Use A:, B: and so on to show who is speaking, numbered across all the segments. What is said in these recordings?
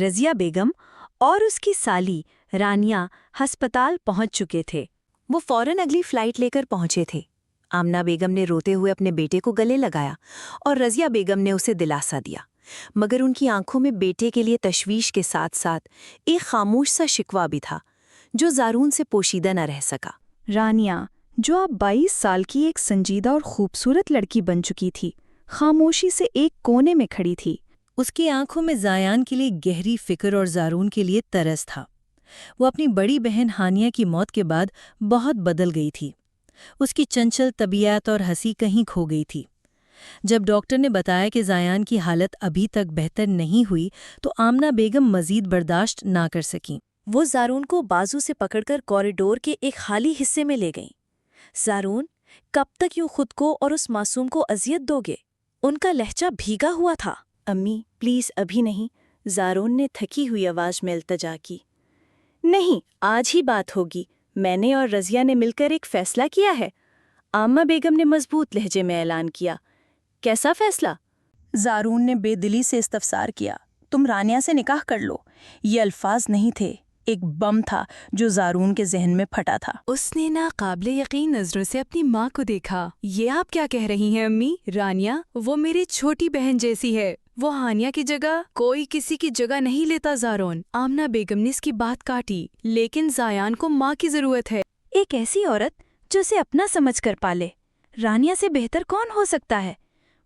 A: رضیہ بیگم اور اس کی سالی رانیہ ہسپتال پہنچ چکے تھے۔ وہ فوراً اگلی فلائٹ لے کر پہنچے تھے۔ آمنہ بیگم نے روتے ہوئے اپنے بیٹے کو گلے لگایا اور رضیہ بیگم نے اسے دلاسا دیا، مگر ان کی آنکھوں میں بیٹے کے لیے تشویش کے ساتھ ساتھ ایک خاموش سا شکوہ بھی تھا جو زارون سے پوشیدہ نہ رہ سکا۔
B: رانیہ، جو اب 22 سال کی ایک سنجیدہ اور خوبصورت لڑکی بن چکی تھی، خاموشی سے ایک کونے میں کھڑی تھی۔
A: اس کی آنکھوں میں زایان کے لیے گہری فکر اور زارون کے لیے ترس تھا۔ وہ اپنی بڑی بہن ہانیہ کی موت کے بعد بہت بدل گئی تھی۔ اس کی چنچل طبیعت اور ہنسی کہیں کھو گئی تھی۔ جب ڈاکٹر نے بتایا کہ زایان کی حالت ابھی تک بہتر نہیں ہوئی تو آمنہ بیگم مزید برداشت نہ کر سکیں۔ وہ زارون کو بازو سے پکڑ کر کوریڈور کے ایک خالی حصے میں لے گئیں۔ زارون، کب تک یوں خود کو اور اس معصوم کو اذیت دو گے؟ ان کا لہجہ بھیگا ہوا تھا۔
C: امی پلیز ابھی نہیں، زارون نے تھکی ہوئی آواز میں التجا کی۔ نہیں، آج ہی بات ہوگی، میں نے اور رضیہ نے مل کر ایک فیصلہ کیا ہے، عامہ بیگم نے مضبوط لہجے میں اعلان کیا۔ کیسا فیصلہ؟
B: زارون نے بے دلی سے استفسار کیا۔ تم رانیہ سے نکاح کر لو۔ یہ الفاظ نہیں تھے، ایک بم تھا جو زارون کے ذہن میں پھٹا تھا۔
D: اس نے ناقابل یقین نظروں سے اپنی ماں کو دیکھا۔ یہ آپ کیا کہہ رہی ہیں امی؟ رانیہ وہ میری چھوٹی بہن جیسی ہے، وہ ہانیہ کی جگہ کوئی کسی کی جگہ نہیں لیتا زارون۔ آمنہ بیگم نے اس کی بات کاٹی۔ لیکن زایان کو ماں کی ضرورت ہے۔
B: ایک ایسی عورت جو اسے اپنا سمجھ کر پالے، رانیہ سے بہتر کون ہو سکتا ہے؟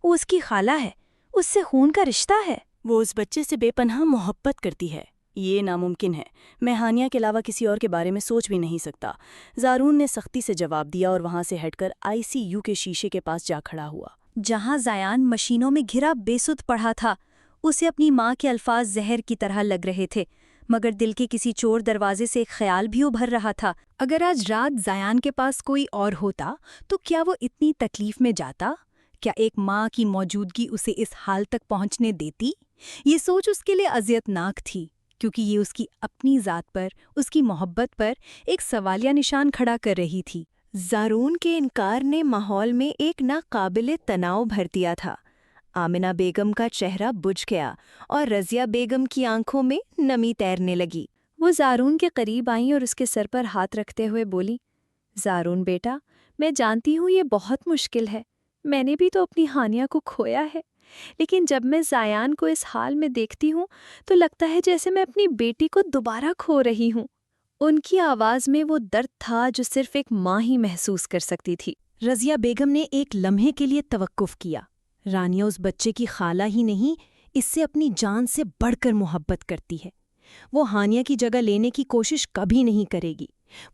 B: وہ اس کی خالہ ہے، اس سے خون کا رشتہ ہے۔
C: وہ اس بچے سے بے پناہ محبت کرتی ہے، یہ ناممکن ہے۔ میں ہانیہ کے علاوہ کسی اور کے بارے میں سوچ بھی نہیں سکتا، زارون نے سختی سے جواب دیا اور وہاں سے ہٹ کر ICU کے شیشے کے پاس جا کھڑا ہوا۔
A: جہاں زایان مشینوں میں گھرا بے سدھ پڑا تھا، اسے اپنی ماں کے الفاظ زہر کی طرح لگ رہے تھے، مگر دل کے کسی چور دروازے سے ایک خیال بھی ابھر رہا تھا۔
D: اگر آج رات زایان کے پاس کوئی اور ہوتا تو کیا وہ اتنی تکلیف میں جاتا؟ کیا ایک ماں کی موجودگی اسے اس حال تک پہنچنے دیتی؟ یہ سوچ اس کے لیے اذیت ناک تھی، کیونکہ یہ اس کی اپنی ذات پر، اس کی محبت پر ایک سوالیہ نشان کھڑا کر رہی تھی۔
C: زارون کے انکار نے ماحول میں ایک ناقابل تناؤ بھر دیا تھا۔ آمنہ بیگم کا چہرہ بجھ گیا اور رضیہ بیگم کی آنکھوں میں نمی تیرنے لگی۔
B: وہ زارون کے قریب آئیں اور اس کے سر پر ہاتھ رکھتے ہوئے بولی، زارون بیٹا، میں جانتی ہوں یہ بہت مشکل ہے، میں نے بھی تو اپنی ہانیہ کو کھویا ہے، لیکن جب میں زایان کو اس حال میں دیکھتی ہوں تو لگتا ہے جیسے میں اپنی بیٹی کو دوبارہ کھو رہی ہوں۔
A: ان کی آواز میں وہ درد تھا جو صرف ایک ماں ہی محسوس کر سکتی تھی۔ رضیہ بیگم نے ایک لمحے کے لیے توقف کیا۔ رانیہ اس بچے کی خالہ ہی نہیں، اس سے اپنی جان سے بڑھ کر محبت کرتی ہے۔ وہ ہانیہ کی جگہ لینے کی کوشش کبھی نہیں کرے گی،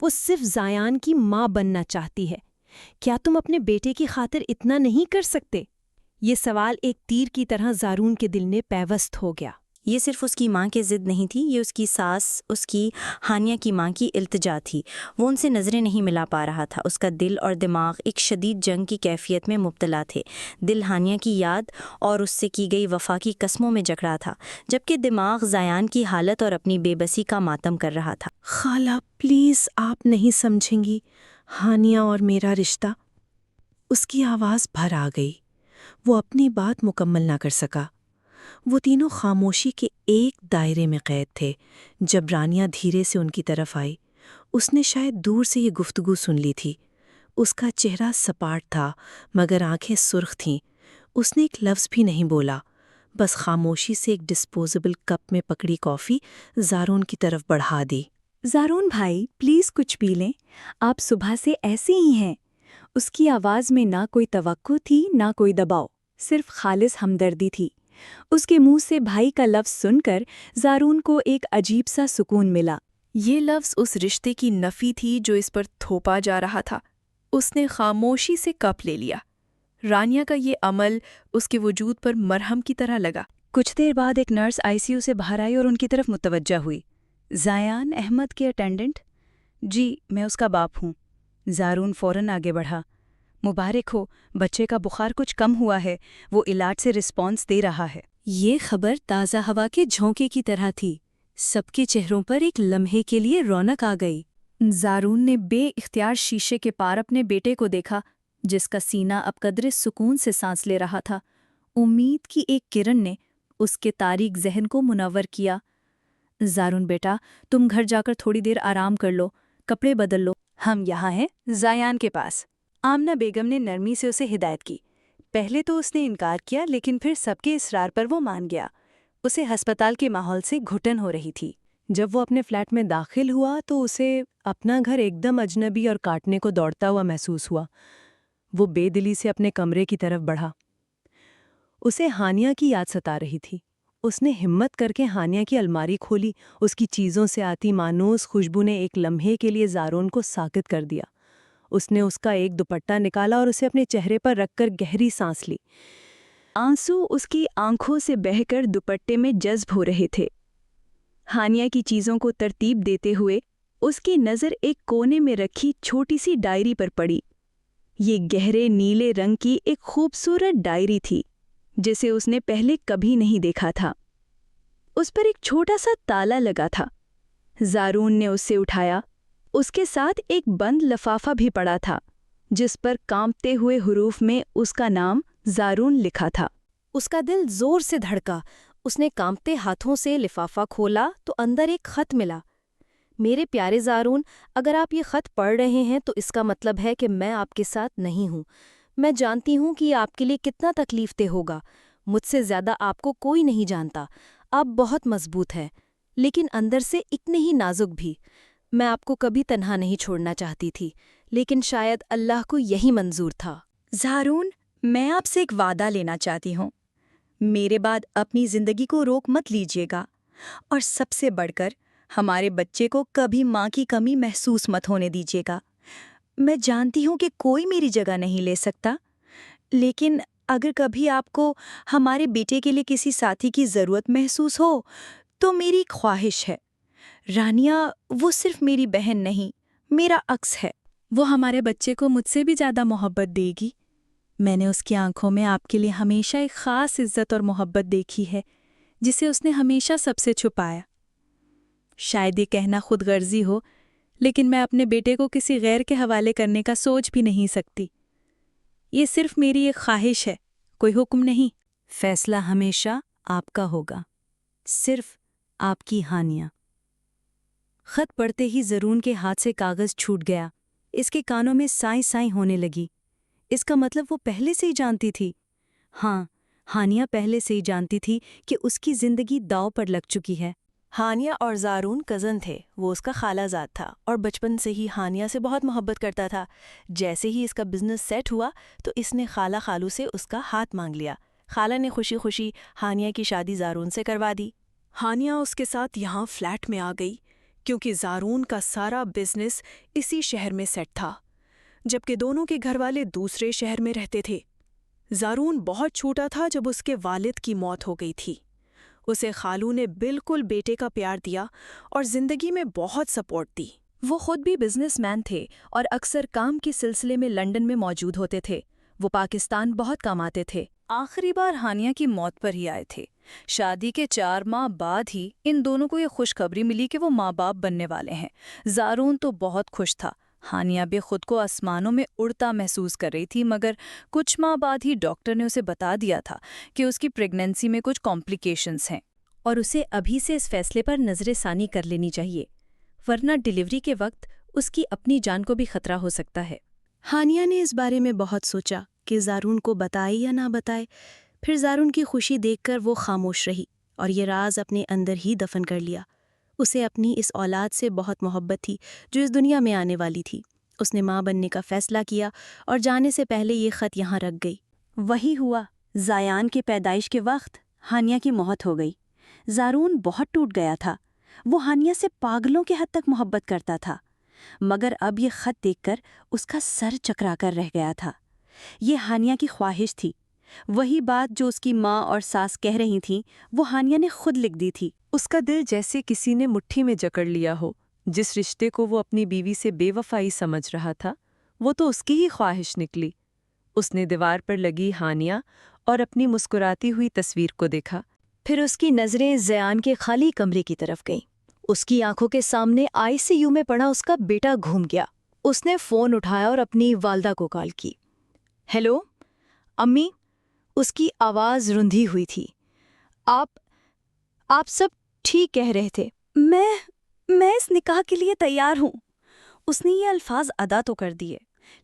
A: وہ صرف زایان کی ماں بننا چاہتی ہے۔ کیا تم اپنے بیٹے کی خاطر اتنا نہیں کر سکتے؟ یہ سوال ایک تیر کی طرح زارون کے دل میں پیوست ہو گیا۔ یہ صرف اس کی ماں کی ضد نہیں تھی، یہ اس کی ساس، اس کی ہانیہ کی ماں کی التجا تھی۔ وہ ان سے نظریں نہیں ملا پا رہا تھا۔ اس کا دل اور دماغ ایک شدید جنگ کی کیفیت میں مبتلا تھے۔ دل ہانیہ کی یاد اور اس سے کی گئی وفا کی قسموں میں جکڑا تھا، جبکہ دماغ زایان کی حالت اور اپنی بے بسی کا ماتم کر رہا تھا۔
E: خالہ پلیز، آپ نہیں سمجھیں گی ہانیہ اور میرا رشتہ۔ اس کی آواز بھر آ گئی۔ وہ اپنی بات مکمل نہ کر سکا۔ وہ تینوں خاموشی کے ایک دائرے میں قید تھے۔ جب رانیہ دھیرے سے ان کی طرف آئی، اس نے شاید دور سے یہ گفتگو سن لی تھی۔ اس کا چہرہ سپاٹ تھا مگر آنکھیں سرخ تھیں۔ اس نے ایک لفظ بھی نہیں بولا، بس خاموشی سے ایک ڈسپوزیبل کپ میں پکڑی کافی زارون کی طرف بڑھا دی۔
B: زارون بھائی پلیز کچھ پی لیں، آپ صبح سے ایسے ہی ہیں۔ اس کی آواز میں نہ کوئی توقع تھی نہ کوئی دباؤ، صرف خالص ہمدردی تھی۔ اس کے منہ سے بھائی کا لفظ سن کر زارون کو ایک عجیب سا سکون ملا۔
D: یہ لفظ اس رشتے کی نفی تھی جو اس پر تھوپا جا رہا تھا۔ اس نے خاموشی سے کپ لے لیا۔ رانیہ کا یہ عمل اس کے وجود پر مرہم کی طرح لگا۔
B: کچھ دیر بعد ایک نرس ICU سے باہر آئی اور ان کی طرف متوجہ ہوئی۔ زایان احمد کے اٹینڈنٹ؟ جی، میں اس کا باپ ہوں۔ زارون فوراً آگے بڑھا۔ مبارک ہو، بچے کا بخار کچھ کم ہوا ہے، وہ علاج سے رسپانس دے رہا ہے۔
A: یہ خبر تازہ ہوا کے جھونکے کی طرح تھی۔ سب کے چہروں پر ایک لمحے کے لیے رونق آ گئی۔
B: زارون نے بے اختیار شیشے کے پار اپنے بیٹے کو دیکھا، جس کا سینہ اب قدرے سکون سے سانس لے رہا تھا۔ امید کی ایک کرن نے اس کے تاریک ذہن کو منور کیا۔ زارون بیٹا، تم گھر جا کر تھوڑی دیر آرام کر لو، کپڑے بدل لو۔
F: ہم یہاں ہیں زایان کے پاس۔ آمنہ بیگم نے نرمی سے اسے ہدایت کی۔ پہلے تو اس نے انکار کیا، لیکن پھر سب کے اصرار پر وہ مان گیا۔ اسے ہسپتال کے ماحول سے گھٹن ہو رہی تھی۔
E: جب وہ اپنے فلیٹ میں داخل ہوا تو اسے اپنا گھر ایک دم اجنبی اور کاٹنے کو دوڑتا ہوا محسوس ہوا۔ وہ بے دلی سے اپنے کمرے کی طرف بڑھا۔ اسے ہانیہ کی یاد ستا رہی تھی۔ اس نے ہمت کر کے ہانیہ کی الماری کھولی۔ اس کی چیزوں سے آتی مانوس خوشبو نے ایک لمحے کے لیے زارون کو ساکت کر دیا۔ اس نے اس کا ایک دوپٹہ نکالا اور اسے اپنے چہرے پر رکھ کر گہری سانس لی۔
F: آنسو اس کی آنکھوں سے بہہ کر دوپٹے میں جذب ہو رہے تھے۔ ہانیہ کی چیزوں کو ترتیب دیتے ہوئے اس کی نظر ایک کونے میں رکھی چھوٹی سی ڈائری پر پڑی۔ یہ گہرے نیلے رنگ کی ایک خوبصورت ڈائری تھی جسے اس نے پہلے کبھی نہیں دیکھا تھا۔ اس پر ایک چھوٹا سا تالا لگا تھا۔ زارون نے اسے اٹھایا۔ اس کے ساتھ ایک بند لفافہ بھی پڑا تھا جس پر کانپتے ہوئے حروف میں اس کا نام زارون لکھا تھا۔
C: اس کا دل زور سے دھڑکا۔ اس نے کانپتے ہاتھوں سے لفافہ کھولا تو اندر ایک خط ملا۔ میرے پیارے زارون، اگر آپ یہ خط پڑھ رہے ہیں تو اس کا مطلب ہے کہ میں آپ کے ساتھ نہیں ہوں۔ میں جانتی ہوں کہ یہ آپ کے لیے کتنا تکلیف دہ ہوگا۔ مجھ سے زیادہ آپ کو کوئی نہیں جانتا۔ آپ بہت مضبوط ہیں، لیکن اندر سے اتنے ہی نازک بھی۔ میں آپ کو کبھی تنہا نہیں چھوڑنا چاہتی تھی، لیکن شاید اللہ کو یہی منظور تھا۔
A: زارون، میں آپ سے ایک وعدہ لینا چاہتی ہوں۔ میرے بعد اپنی زندگی کو روک مت لیجیے گا، اور سب سے بڑھ کر ہمارے بچے کو کبھی ماں کی کمی محسوس مت ہونے دیجیے گا۔ میں جانتی ہوں کہ کوئی میری جگہ نہیں لے سکتا، لیکن اگر کبھی آپ کو ہمارے بیٹے کے لیے کسی ساتھی کی ضرورت محسوس ہو تو میری ایک خواہش ہے۔ رانیہ وہ صرف میری بہن نہیں، میرا عکس ہے۔
F: وہ ہمارے بچے کو مجھ سے بھی زیادہ محبت دے گی۔ میں نے اس کی آنکھوں میں آپ کے لیے ہمیشہ ایک خاص عزت اور محبت دیکھی ہے جسے اس نے ہمیشہ سب سے چھپایا۔ شاید یہ کہنا خود غرضی ہو، لیکن میں اپنے بیٹے کو کسی غیر کے حوالے کرنے کا سوچ بھی نہیں سکتی۔ یہ صرف میری ایک خواہش ہے، کوئی حکم نہیں۔
A: فیصلہ ہمیشہ آپ کا ہوگا، صرف آپ کی ہانیہ۔ خط پڑھتے ہی زارون کے ہاتھ سے کاغذ چھوٹ گیا۔ اس کے کانوں میں سائیں سائیں ہونے لگی۔ اس کا مطلب وہ پہلے سے ہی جانتی تھی۔ ہاں، ہانیہ پہلے سے ہی جانتی تھی کہ اس کی زندگی داؤ پر لگ چکی ہے۔
C: ہانیہ اور زارون کزن تھے۔ وہ اس کا خالہ زاد تھا اور بچپن سے ہی ہانیہ سے بہت محبت کرتا تھا۔ جیسے ہی اس کا بزنس سیٹ ہوا تو اس نے خالہ خالو سے اس کا ہاتھ مانگ لیا۔ خالہ نے خوشی خوشی ہانیہ کی شادی زارون سے کروا دی۔
E: ہانیہ اس کے ساتھ یہاں فلیٹ میں آ گئی کیونکہ زارون کا سارا بزنس اسی شہر میں سیٹ تھا، جبکہ دونوں کے گھر والے دوسرے شہر میں رہتے تھے۔ زارون بہت چھوٹا تھا جب اس کے والد کی موت ہو گئی تھی۔ اسے خالو نے بالکل بیٹے کا پیار دیا اور زندگی میں بہت سپورٹ دی۔
B: وہ خود بھی بزنس مین تھے اور اکثر کام کے سلسلے میں لنڈن میں موجود ہوتے تھے۔ وہ پاکستان بہت کم آتے تھے۔ آخری بار ہانیہ کی موت پر ہی آئے تھے۔ شادی کے 4 ماہ بعد ہی ان دونوں کو یہ خوشخبری ملی کہ وہ ماں باپ بننے والے ہیں۔ زارون تو بہت خوش تھا۔ ہانیہ بھی خود کو آسمانوں میں اڑتا محسوس کر رہی تھی، مگر کچھ ماہ بعد ہی ڈاکٹر نے اسے بتا دیا تھا کہ اس کی پریگننسی میں کچھ کمپلیکیشنز ہیں
C: اور اسے ابھی سے اس فیصلے پر نظر ثانی کر لینی چاہیے، ورنہ ڈیلیوری کے وقت اس کی اپنی جان کو بھی خطرہ ہو سکتا ہے۔ ہانیہ نے اس بارے میں بہت سوچا کہ زارون کو بتائے یا نہ بتائے۔ پھر زارون کی خوشی دیکھ کر وہ خاموش رہی اور یہ راز اپنے اندر ہی دفن کر لیا۔ اسے اپنی اس اولاد سے بہت محبت تھی جو اس دنیا میں آنے والی تھی۔ اس نے ماں بننے کا فیصلہ کیا اور جانے سے پہلے یہ خط یہاں رکھ گئی۔
A: وہی ہوا۔ زایان کے پیدائش کے وقت ہانیہ کی موت ہو گئی۔ زارون بہت ٹوٹ گیا تھا۔ وہ ہانیہ سے پاگلوں کے حد تک محبت کرتا تھا، مگر اب یہ خط دیکھ کر اس کا سر چکرا کر رہ گیا تھا۔ یہ ہانیہ کی خواہش تھی۔ وہی بات جو اس کی ماں اور ساس کہہ رہی تھیں وہ ہانیہ نے خود لکھ دی تھی۔
E: اس کا دل جیسے کسی نے مٹھی میں جکڑ لیا ہو۔ جس رشتے کو وہ اپنی بیوی سے بے وفائی سمجھ رہا تھا وہ تو اس کی ہی خواہش نکلی۔ اس نے دیوار پر لگی ہانیہ اور اپنی مسکراتی ہوئی تصویر کو دیکھا۔
C: پھر اس کی نظریں زیان کے خالی کمرے کی طرف گئیں۔ اس کی آنکھوں کے سامنے ICU میں پڑا اس کا بیٹا گھوم گیا۔ اس نے فون اٹھایا اور اپنی والدہ کو کال کی۔ ہیلو امی، اس کی آواز رندھی ہوئی تھی۔ آپ سب ٹھیک کہہ رہے تھے، میں اس نکاح کے لیے تیار ہوں۔ اس نے یہ الفاظ ادا تو کر دیے،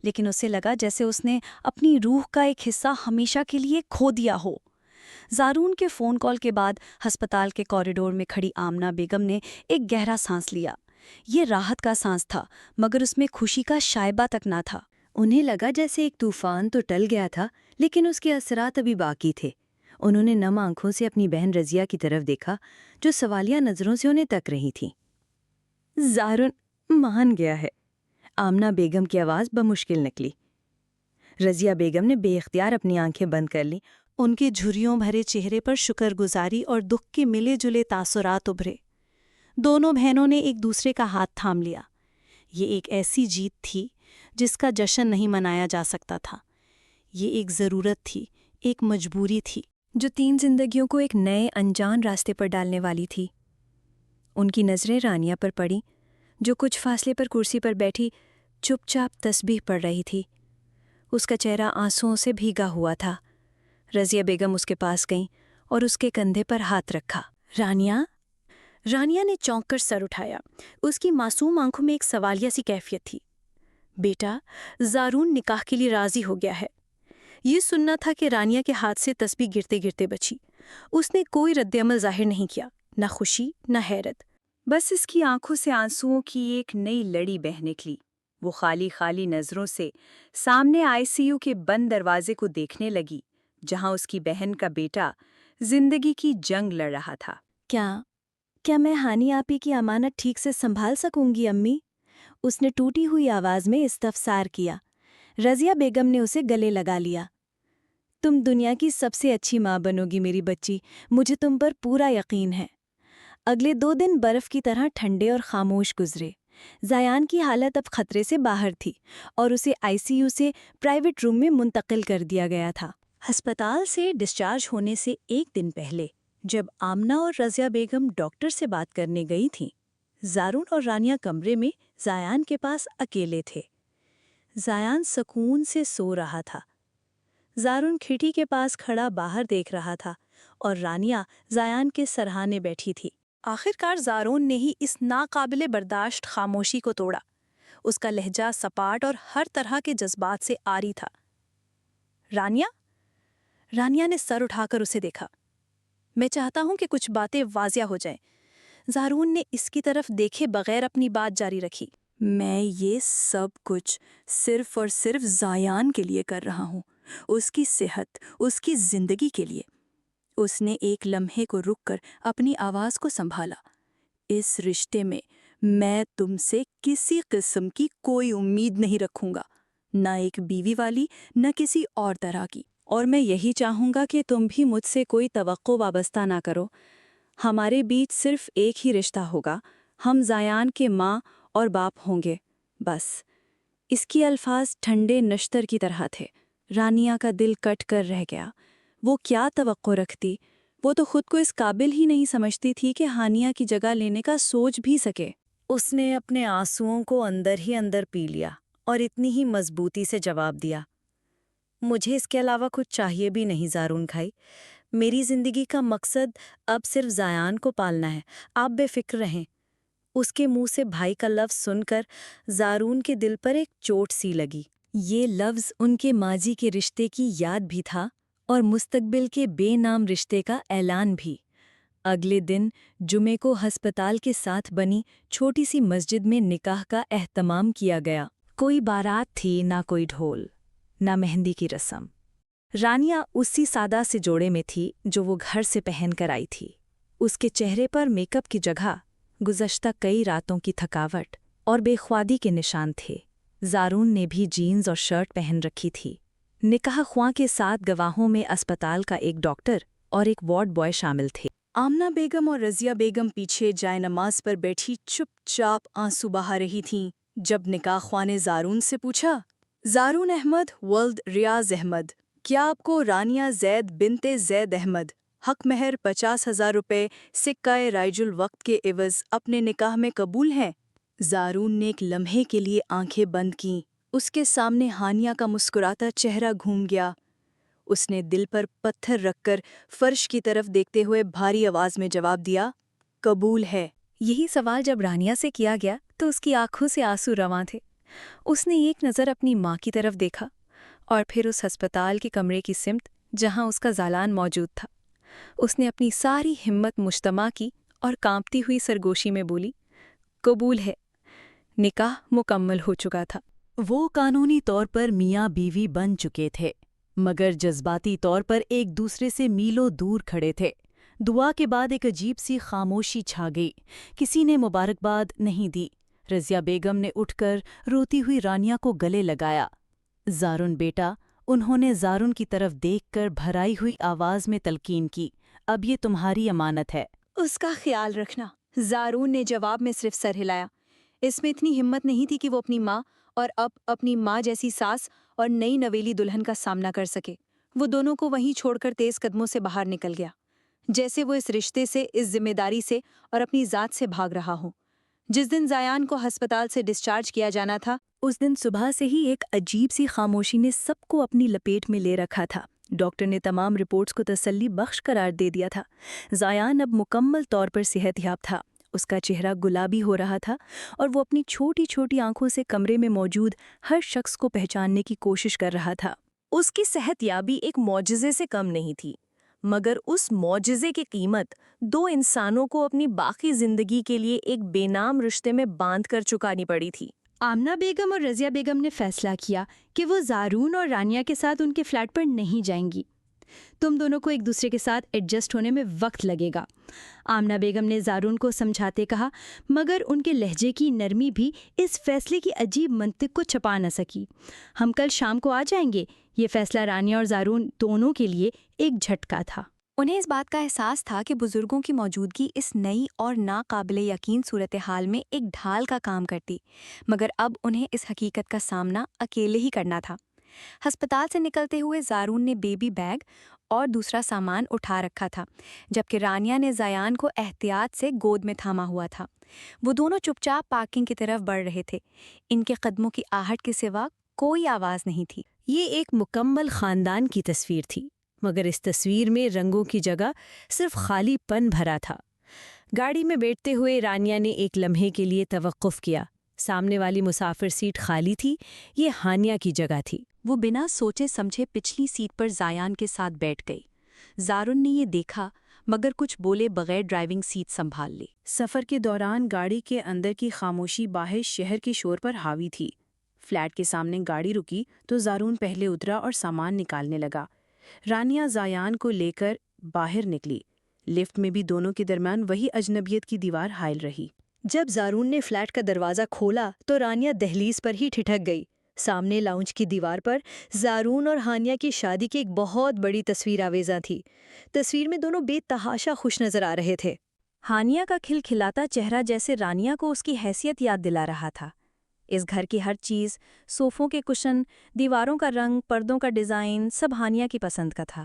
C: لیکن اسے لگا جیسے اس نے اپنی روح کا ایک حصہ ہمیشہ کے لیے کھو دیا ہو۔ زارون کے فون کال کے بعد ہسپتال کے کوریڈور میں کھڑی آمنہ بیگم نے ایک گہرا سانس لیا۔ یہ راحت کا سانس تھا، مگر اس میں خوشی کا شائبہ تک نہ تھا۔
A: انہیں لگا جیسے ایک طوفان تو ٹل گیا تھا، لیکن اس کے اثرات ابھی باقی تھے۔ انہوں نے نم آنکھوں سے اپنی بہن رضیہ کی طرف دیکھا، جو سوالیہ نظروں سے انہیں تک رہی تھی۔ زارون مان گیا ہے، آمنہ بیگم کی آواز بمشکل نکلی۔ رضیہ بیگم نے بے اختیار اپنی آنکھیں بند کر لیں۔
E: ان کے جھریوں بھرے چہرے پر شکر گزاری اور دکھ کے ملے جلے تاثرات ابھرے۔ دونوں بہنوں نے ایک دوسرے کا ہاتھ تھام لیا۔ یہ ایک ایسی جیت تھی جس کا جشن نہیں منایا جا سکتا تھا۔ یہ ایک ضرورت تھی، ایک مجبوری تھی،
B: جو 3 زندگیوں کو ایک نئے انجان راستے پر ڈالنے والی تھی۔ ان کی نظریں رانیہ پر پڑیں، جو کچھ فاصلے پر کرسی پر بیٹھی چپ چاپ تسبیح پڑھ رہی تھی۔ اس کا چہرہ آنسوؤں سے بھیگا ہوا تھا۔ رضیہ بیگم اس کے پاس گئیں اور اس کے کندھے پر ہاتھ رکھا۔
C: رانیہ نے چونک کر سر اٹھایا۔ اس کی معصوم آنکھوں میں ایک سوالیہ سی کیفیت تھی۔ بیٹا، زارون نکاح کے لیے راضی ہو گیا ہے۔ یہ سننا تھا کہ رانیہ کے ہاتھ سے تسبیح گرتے گرتے بچی۔ اس نے کوئی رد عمل ظاہر نہیں کیا، نہ خوشی نہ حیرت۔
F: بس اس کی آنکھوں سے آنسوؤں کی ایک نئی لڑی بہہ نکلی۔ وہ خالی نظروں سے سامنے ICU کے بند دروازے کو دیکھنے لگی، جہاں اس کی بہن کا بیٹا زندگی کی جنگ لڑ رہا تھا۔
C: کیا میں ہانی آپی کی امانت ٹھیک سے سنبھال سکوں گی امی؟ اس نے ٹوٹی ہوئی آواز میں استفسار کیا۔ رضیہ بیگم نے اسے گلے لگا لیا۔ تم دنیا کی سب سے اچھی ماں بنو گی میری بچی، مجھے تم پر پورا یقین ہے۔ اگلے 2 دن برف کی طرح ٹھنڈے اور خاموش گزرے۔ زایان کی حالت اب خطرے سے باہر تھی اور اسے ICU سے پرائیویٹ روم میں منتقل کر دیا گیا تھا۔
A: ہسپتال سے ڈسچارج ہونے سے 1 دن پہلے جب آمنہ اور رضیہ بیگم ڈاکٹر سے بات کرنے گئی تھیں، زارون اور رانیہ کمرے میں زایان کے پاس اکیلے تھے۔ زایان سکون سے سو رہا تھا۔ زارون کھڑکی کے پاس کھڑا باہر دیکھ رہا تھا اور رانیہ زایان کے سرہانے بیٹھی تھی۔
C: آخرکار زارون نے ہی اس ناقابل برداشت خاموشی کو توڑا۔ اس کا لہجہ سپاٹ اور ہر طرح کے جذبات سے عاری تھا۔ رانیہ نے سر اٹھا کر اسے دیکھا۔ میں چاہتا ہوں کہ کچھ باتیں واضح ہو جائیں۔ زارون نے اس کی طرف دیکھے بغیر اپنی بات جاری رکھی۔
F: میں یہ سب کچھ صرف اور صرف زایان کے لیے کر رہا ہوں، اس کی صحت، اس کی زندگی کے لیے۔ اس نے ایک لمحے کو رک کر اپنی آواز کو سنبھالا۔ اس رشتے میں تم سے کسی قسم کی کوئی امید نہیں رکھوں گا، نہ ایک بیوی والی، نہ کسی اور طرح کی۔ اور میں یہی چاہوں گا کہ تم بھی مجھ سے کوئی توقع وابستہ نہ کرو۔ ہمارے بیچ صرف ایک ہی رشتہ ہوگا، ہم زایان کے ماں اور باپ ہوں گے، بس۔ اس کی الفاظ ٹھنڈے نشتر کی طرح تھے۔ رانیہ کا دل کٹ کر رہ گیا۔ وہ کیا توقع رکھتی؟ وہ تو خود کو اس قابل ہی نہیں سمجھتی تھی کہ ہانیہ کی جگہ لینے کا سوچ بھی سکے۔
A: اس نے اپنے آنسوؤں کو اندر ہی اندر پی لیا اور اتنی ہی مضبوطی سے جواب دیا، مجھے اس کے علاوہ کچھ چاہیے بھی نہیں زارون بھائی۔ میری زندگی کا مقصد اب صرف زایان کو پالنا ہے، آپ بے فکر رہیں۔ اس کے منہ سے بھائی کا لفظ سن کر زارون کے دل پر ایک چوٹ سی لگی۔ یہ لفظ ان کے ماضی کے رشتے کی یاد بھی تھا اور مستقبل کے بے نام رشتے کا اعلان بھی۔ اگلے دن جمعے کو ہسپتال کے ساتھ بنی چھوٹی سی مسجد میں نکاح کا اہتمام کیا گیا۔ کوئی بارات تھی، نہ کوئی ڈھول، نہ مہندی کی رسم۔ رانیہ اسی سادہ سے جوڑے میں تھی جو وہ گھر سے پہن کر آئی تھی۔ اس کے چہرے پر میک اپ کی جگہ گزشتہ کئی راتوں کی تھکاوٹ اور بے خوابی کے نشان تھے۔ زارون نے بھی جینز اور شرٹ پہن رکھی تھی۔ نکاح خواں کے 7 گواہوں میں اسپتال کا ایک ڈاکٹر اور ایک وارڈ بوائے شامل تھے۔
F: آمنہ بیگم اور رضیہ بیگم پیچھے جائے نماز پر بیٹھی چپ چاپ آنسو بہا رہی تھیں۔ جب نکاح خواں نے زارون سے پوچھا، زارون احمد ولد ریاض احمد، کیا آپ کو رانیہ زید بنت زید احمد حق مہر 50,000 روپے سکہ رائج الوقت کے عوض اپنے نکاح میں قبول ہیں؟ زارون نے ایک لمحے کے لیے آنکھیں بند کیں۔ اس کے سامنے ہانیہ کا مسکراتا چہرہ گھوم گیا۔ اس نے دل پر پتھر رکھ کر فرش کی طرف دیکھتے ہوئے بھاری آواز میں جواب دیا، قبول ہے۔
B: یہی سوال جب رانیہ سے کیا گیا تو اس کی آنکھوں سے آنسو رواں تھے۔ اس نے ایک نظر اپنی ماں کی طرف دیکھا اور پھر اس ہسپتال کے کمرے کی سمت جہاں اس کا زالان موجود تھا۔ اس نے اپنی ساری ہمت مجتمع کی اور کانپتی ہوئی سرگوشی میں بولی، قبول ہے۔ نکاح مکمل ہو چکا تھا۔
F: وہ قانونی طور پر میاں بیوی بن چکے تھے، مگر جذباتی طور پر ایک دوسرے سے میلوں دور کھڑے تھے۔ دعا کے بعد ایک عجیب سی خاموشی چھا گئی۔ کسی نے مبارکباد نہیں دی۔ رضیہ بیگم نے اٹھ کر روتی ہوئی رانیہ کو گلے لگایا۔ زارون بیٹا، انہوں نے زارون کی طرف دیکھ کر بھرائی ہوئی آواز میں تلقین کی، اب یہ تمہاری امانت ہے۔
B: اس کا خیال رکھنا۔ زارون نے جواب میں صرف سر ہلایا۔ اس میں اتنی ہمت نہیں تھی کہ وہ اپنی ماں اور اب اپنی ماں جیسی ساس اور نئی نویلی دلہن کا سامنا کر سکے۔ وہ دونوں کو وہیں چھوڑ کر تیز قدموں سے باہر نکل گیا، جیسے وہ اس رشتے سے، اس ذمہ داری سے اور اپنی ذات سے بھاگ رہا ہو۔ جس دن زایان کو ہسپتال سے ڈسچارج کیا جانا تھا،
F: اس دن صبح سے ہی ایک عجیب سی خاموشی نے سب کو اپنی لپیٹ میں لے رکھا تھا۔ ڈاکٹر نے تمام رپورٹس کو تسلی بخش قرار دے دیا تھا۔ زایان اب مکمل طور پر صحت یاب تھا۔ اس کا چہرہ گلابی ہو رہا تھا اور وہ اپنی چھوٹی چھوٹی آنکھوں سے کمرے میں موجود ہر شخص کو پہچاننے کی کوشش کر رہا تھا۔
C: اس کی صحت یابی ایک معجزے سے کم نہیں تھی، مگر اس معجزے کی قیمت 2 انسانوں کو اپنی باقی زندگی کے لیے ایک بے نام رشتے میں باندھ کر چکانی پڑی تھی۔
B: آمنہ بیگم اور رضیہ بیگم نے فیصلہ کیا کہ وہ زارون اور رانیہ کے ساتھ ان کے فلیٹ پر نہیں جائیں گی۔ تم دونوں کو ایک دوسرے کے ساتھ ایڈجسٹ ہونے میں وقت لگے گا، آمنہ بیگم نے زارون کو سمجھاتے کہا، مگر ان کے لہجے کی نرمی بھی اس فیصلے کی عجیب منطق کو چھپا نہ سکی۔ ہم کل شام کو آ جائیں گے۔ یہ فیصلہ رانیہ اور زارون دونوں کے لیے ایک جھٹکا تھا۔ انہیں اس بات کا احساس تھا کہ بزرگوں کی موجودگی اس نئی اور ناقابل یقین صورتحال میں ایک ڈھال کا کام کرتی، مگر اب انہیں اس حقیقت کا سامنا اکیلے ہی کرنا تھا۔ ہسپتال سے نکلتے ہوئے زارون نے بیبی بیگ اور دوسرا سامان اٹھا رکھا تھا، جبکہ رانیہ نے زایان کو احتیاط سے گود میں تھاما ہوا تھا۔ وہ دونوں چپ چاپ پارکنگ کی طرف بڑھ رہے تھے۔ ان کے قدموں کی آہٹ کے سوا کوئی آواز نہیں تھی۔
C: یہ ایک مکمل خاندان کی تصویر تھی، مگر اس تصویر میں رنگوں کی جگہ صرف خالی پن بھرا تھا۔ گاڑی میں بیٹھتے ہوئے رانیہ نے ایک لمحے کے لیے توقف کیا۔ سامنے والی مسافر سیٹ خالی تھی، یہ ہانیہ کی جگہ تھی۔
A: وہ بنا سوچے سمجھے پچھلی سیٹ پر زایان کے ساتھ بیٹھ گئی۔ زارون نے یہ دیکھا مگر کچھ بولے بغیر ڈرائیونگ سیٹ سنبھال لی۔
E: سفر کے دوران گاڑی کے اندر کی خاموشی باہر شہر کے شور پر حاوی تھی۔ فلیٹ کے سامنے گاڑی رکی تو زارون پہلے اترا اور سامان نکالنے لگا۔ رانیہ زایان کو لے کر باہر نکلی۔ لفٹ میں بھی دونوں کے درمیان وہی اجنبیت کی دیوار حائل رہی۔
A: جب زارون نے فلیٹ کا دروازہ کھولا تو رانیہ دہلیز پر ہی ٹھٹک گئی۔ سامنے لاؤنج کی دیوار پر زارون اور ہانیہ کی شادی کی ایک بہت بڑی تصویر آویزاں تھی۔ تصویر میں دونوں بے تحاشا خوش نظر آ رہے تھے۔
F: ہانیہ کا کھلکھلاتا چہرہ جیسے رانیہ کو اس کی حیثیت یاد دلا رہا تھا۔ اس گھر کی ہر چیز، صوفوں کے کشن، دیواروں کا رنگ، پردوں کا ڈیزائن، سب ہانیہ کی پسند کا تھا۔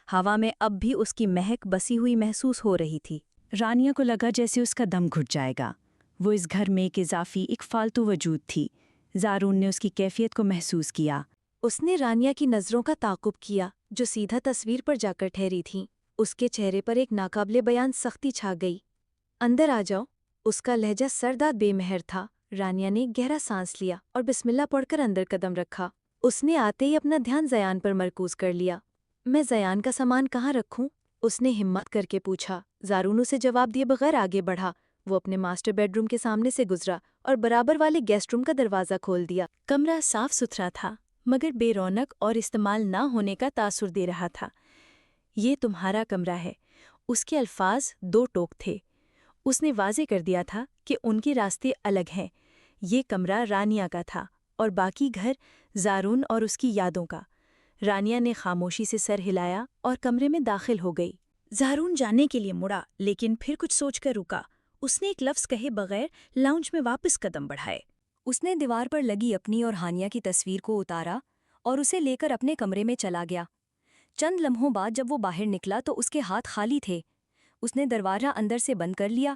F: ہوا میں اب بھی اس کی مہک بسی ہوئی محسوس ہو رہی تھی۔
C: رانیہ کو لگا جیسے اس کا دم گھٹ جائے گا۔ وہ اس گھر میں ایک اضافی، ایک فالتو وجود تھی۔ زارون نے اس کی کیفیت کو محسوس کیا۔
B: اس نے رانیہ کی نظروں کا تعاقب کیا جو سیدھا تصویر پر جا کر ٹھہری تھیں۔ اس کے چہرے پر ایک ناقابل بیان سختی چھا گئی۔ اندر آ جاؤ۔ اس کا لہجہ سردار بے مہر تھا۔ رانیہ نے گہرا سانس لیا اور بسم اللہ پڑھ کر اندر قدم رکھا۔ اس نے آتے ہی اپنا دھیان زیان پر مرکوز کر لیا۔ میں زیان کا سامان کہاں رکھوں؟ اس نے ہمت کر کے پوچھا۔ زارون اسے جواب دیے بغیر آگے بڑھا۔ وہ اپنے ماسٹر بیڈ روم کے سامنے سے گزرا اور برابر والے گیسٹ روم کا دروازہ کھول دیا۔
C: کمرہ صاف ستھرا تھا، مگر بے رونق اور استعمال نہ ہونے کا تاثر دے رہا تھا۔ یہ تمہارا کمرہ ہے۔ اس کے الفاظ 2 ٹوک تھے۔ اس نے واضح کر دیا تھا کہ ان کے راستے الگ ہیں۔ یہ کمرہ رانیہ کا تھا اور باقی گھر زارون اور اس کی یادوں کا۔ رانیہ نے خاموشی سے سر ہلایا اور کمرے میں داخل ہو گئی۔
F: زارون جانے کے لیے مڑا، لیکن پھر کچھ سوچ کر رکا۔ اس نے ایک لفظ کہے بغیر لاؤنج میں واپس قدم بڑھائے۔
A: اس نے دیوار پر لگی اپنی اور ہانیہ کی تصویر کو اتارا اور اسے لے کر اپنے کمرے میں چلا گیا۔ چند لمحوں بعد جب وہ باہر نکلا تو اس کے ہاتھ خالی تھے۔ اس نے دروازہ اندر سے بند کر لیا۔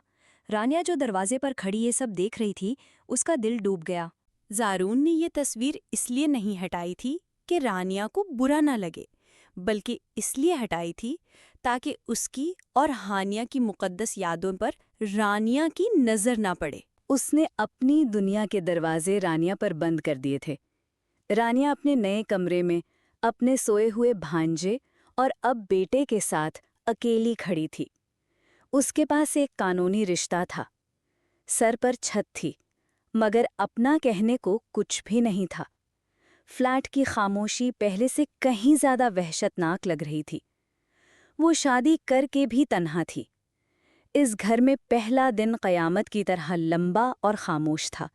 A: رانیہ جو دروازے پر کھڑی یہ سب دیکھ رہی تھی، اس کا دل ڈوب گیا۔
C: زارون نے یہ تصویر اس لیے نہیں ہٹائی تھی کہ رانیہ کو برا نہ لگے، بلکہ اس لیے ہٹائی تھی تاکہ اس کی اور ہانیہ کی مقدس یادوں پر رانیا کی نظر نہ پڑے۔
F: اس نے اپنی دنیا کے دروازے رانیا پر بند کر دیے تھے۔ رانیا اپنے نئے کمرے میں اپنے سوئے ہوئے بھانجے اور اب بیٹے کے ساتھ اکیلی کھڑی تھی۔ اس کے پاس ایک قانونی رشتہ تھا، سر پر چھت تھی، مگر اپنا کہنے کو کچھ بھی نہیں تھا۔ فلیٹ کی خاموشی پہلے سے کہیں زیادہ وحشتناک لگ رہی تھی۔ وہ شادی کر کے بھی تنہا تھی۔ اس گھر میں پہلا دن قیامت کی طرح لمبا اور خاموش تھا۔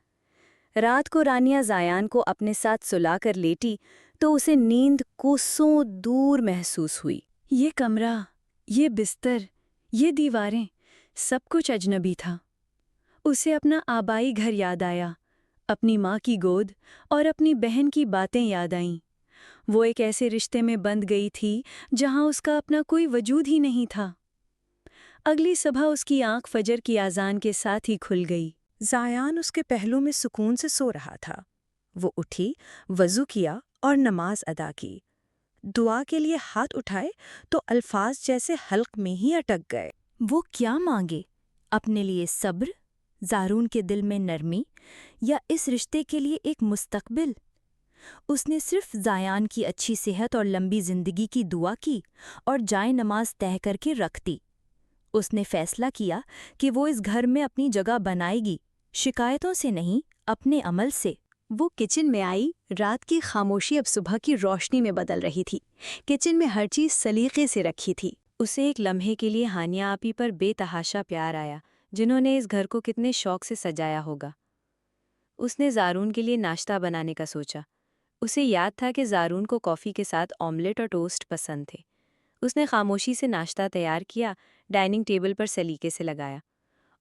F: رات کو رانیا زایان کو اپنے ساتھ سلا کر لیٹی تو اسے نیند کوسوں دور محسوس ہوئی۔
E: یہ کمرہ، یہ بستر، یہ دیواریں، سب کچھ اجنبی تھا۔ اسے اپنا آبائی گھر یاد آیا، اپنی ماں کی گود اور اپنی بہن کی باتیں یاد آئیں۔ وہ ایک ایسے رشتے میں بندھ گئی تھی جہاں اس کا اپنا کوئی وجود ہی نہیں تھا۔ اگلی صبح اس کی آنکھ فجر کی اذان کے ساتھ ہی کھل گئی۔
G: زایان اس کے پہلو میں سکون سے سو رہا تھا۔ وہ اٹھی، وضو کیا اور نماز ادا کی۔ دعا کے لیے ہاتھ اٹھائے تو الفاظ جیسے حلق میں ہی اٹک گئے۔
C: وہ کیا مانگے؟ اپنے لیے صبر، زارون کے دل میں نرمی، یا اس رشتے کے لیے ایک مستقبل؟ اس نے صرف زایان کی اچھی صحت اور لمبی زندگی کی دعا کی اور جائے نماز طے کر کے رکھ دی۔ اس نے فیصلہ کیا کہ وہ اس گھر میں اپنی جگہ بنائے گی، شکایتوں سے نہیں، اپنے عمل سے۔
B: وہ کچن میں آئی۔ رات کی خاموشی اب صبح کی روشنی میں بدل رہی تھی۔ کچن میں ہر چیز سلیقے سے رکھی تھی۔
A: اسے ایک لمحے کے لیے ہانیہ آپی پر بے تحاشا پیار آیا، جنہوں نے اس گھر کو کتنے شوق سے سجایا ہوگا۔ اس نے زارون کے لیے ناشتہ بنانے کا سوچا۔ اسے یاد تھا کہ زارون کو کافی کے ساتھ آملیٹ اور ٹوسٹ پسند تھے۔ اس نے خاموشی سے ناشتہ تیار کیا، ڈائننگ ٹیبل پر سلیقے سے لگایا،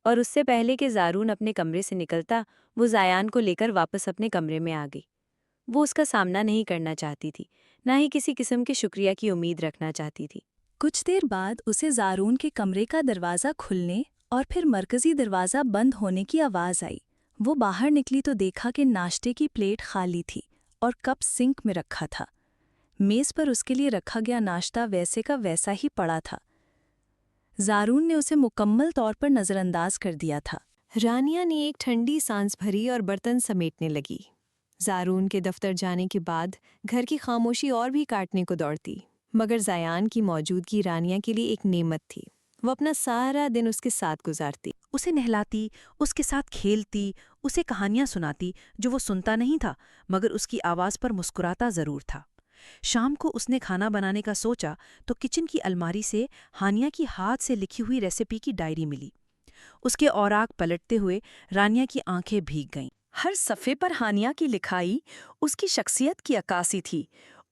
A: اور اس سے پہلے کہ زارون اپنے کمرے سے نکلتا، وہ زایان کو لے کر واپس اپنے کمرے میں آ گئی۔ وہ اس کا سامنا نہیں کرنا چاہتی تھی، نہ ہی کسی قسم کے شکریہ کی امید رکھنا چاہتی تھی۔
D: کچھ دیر بعد اسے زارون کے کمرے کا دروازہ کھلنے اور پھر مرکزی دروازہ بند ہونے کی آواز آئی۔ وہ باہر نکلی تو دیکھا کہ ناشتے کی پلیٹ خالی تھی اور کپ سنک میں رکھا تھا۔ میز پر اس کے لیے رکھا گیا ناشتہ ویسے کا ویسا ہی پڑا تھا۔ زارون نے اسے مکمل طور پر نظر انداز کر دیا تھا۔
B: رانیا نے ایک ٹھنڈی سانس بھری اور برتن سمیٹنے لگی۔ زارون کے دفتر جانے کے بعد گھر کی خاموشی اور بھی کاٹنے کو دوڑتی، مگر زایان کی موجودگی رانیا کے لیے ایک نعمت تھی۔ وہ اپنا سارا دن اس کے ساتھ گزارتی۔
G: اسے نہلاتی، اس کے ساتھ کھیلتی، اسے کہانیاں سناتی جو وہ سنتا نہیں تھا، مگر اس کی آواز پر مسکراتا ضرور تھا۔ شام کو اس نے کھانا بنانے کا سوچا تو کچن کی الماری سے ہانیہ کی ہاتھ سے لکھی ہوئی ریسیپی کی ڈائری ملی۔ اس کے اوراق پلٹتے ہوئے رانیا کی آنکھیں بھیگ گئیں۔ ہر صفحے پر ہانیہ کی لکھائی اس کی شخصیت کی عکاسی تھی۔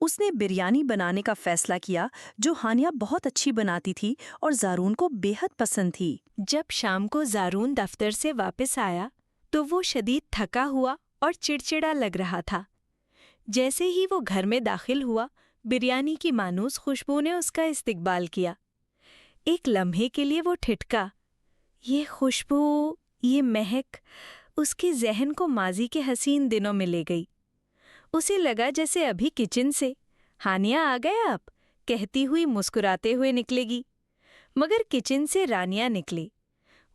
G: اس نے بریانی بنانے کا فیصلہ کیا جو ہانیہ بہت اچھی بناتی تھی اور زارون کو بے حد پسند تھی۔
B: جب شام کو زارون دفتر سے واپس آیا تو وہ شدید تھکا ہوا اور چڑچڑا لگ رہا تھا۔ جیسے ہی وہ گھر میں داخل ہوا، بریانی کی مانوس خوشبو نے اس کا استقبال کیا۔ ایک لمحے کے لیے وہ ٹھٹکا۔ یہ خوشبو، یہ مہک اس کے ذہن کو ماضی کے حسین دنوں میں لے گئی۔ اسے لگا جیسے ابھی کچن سے ہانیہ آ گیا اب کہتی ہوئی مسکراتے ہوئے نکلے گی، مگر کچن سے رانیا نکلی۔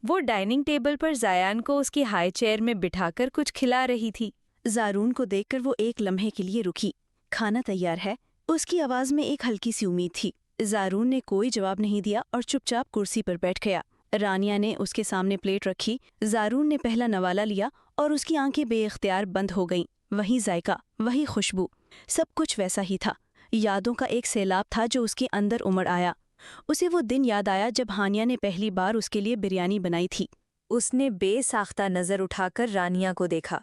B: وہ ڈائننگ ٹیبل پر زایان کو اس کی ہائی چیئر میں بٹھا کر کچھ کھلا رہی تھی۔
C: زارون کو دیکھ کر وہ ایک لمحے کے لیے رکی۔ کھانا تیار ہے؟ اس کی آواز میں ایک ہلکی سی امید تھی۔ زارون نے کوئی جواب نہیں دیا اور چپ چاپ کرسی پر بیٹھ گیا۔ رانیا نے اس کے سامنے پلیٹ رکھی۔ زارون نے پہلا نوالہ لیا اور اس کی آنکھیں بے اختیار بند ہو گئیں۔ وہی ذائقہ، وہی خوشبو، سب کچھ ویسا ہی تھا۔ یادوں کا ایک سیلاب تھا جو اس کے اندر امڑ آیا۔ اسے وہ دن یاد آیا جب ہانیہ نے پہلی بار اس کے لیے بریانی بنائی تھی۔
A: اس نے بے ساختہ نظر اٹھا کر رانیا کو دیکھا۔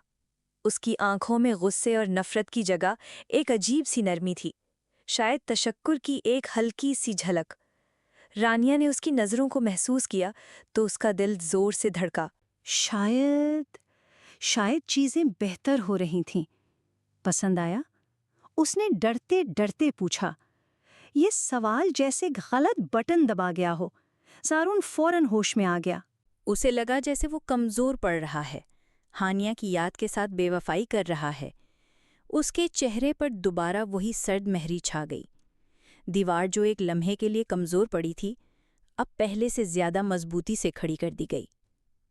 A: اس کی آنکھوں میں غصے اور نفرت کی جگہ ایک عجیب سی نرمی تھی، شاید تشکر کی ایک ہلکی سی جھلک۔ رانیا نے اس کی نظروں کو محسوس کیا تو اس کا دل زور سے دھڑکا۔
D: شاید چیزیں بہتر ہو رہی تھیں۔ پسند آیا؟ اس نے ڈرتے ڈرتے پوچھا، یہ سوال جیسے غلط بٹن دبا گیا ہو۔ زارون فوراً ہوش میں آ گیا۔
C: اسے لگا جیسے وہ کمزور پڑ رہا ہے، ہانیہ کی یاد کے ساتھ بے وفائی کر رہا ہے۔ اس کے چہرے پر دوبارہ وہی سرد مہری چھا گئی۔ دیوار جو ایک لمحے کے لیے کمزور پڑی تھی، اب پہلے سے زیادہ مضبوطی سے کھڑی کر دی گئی۔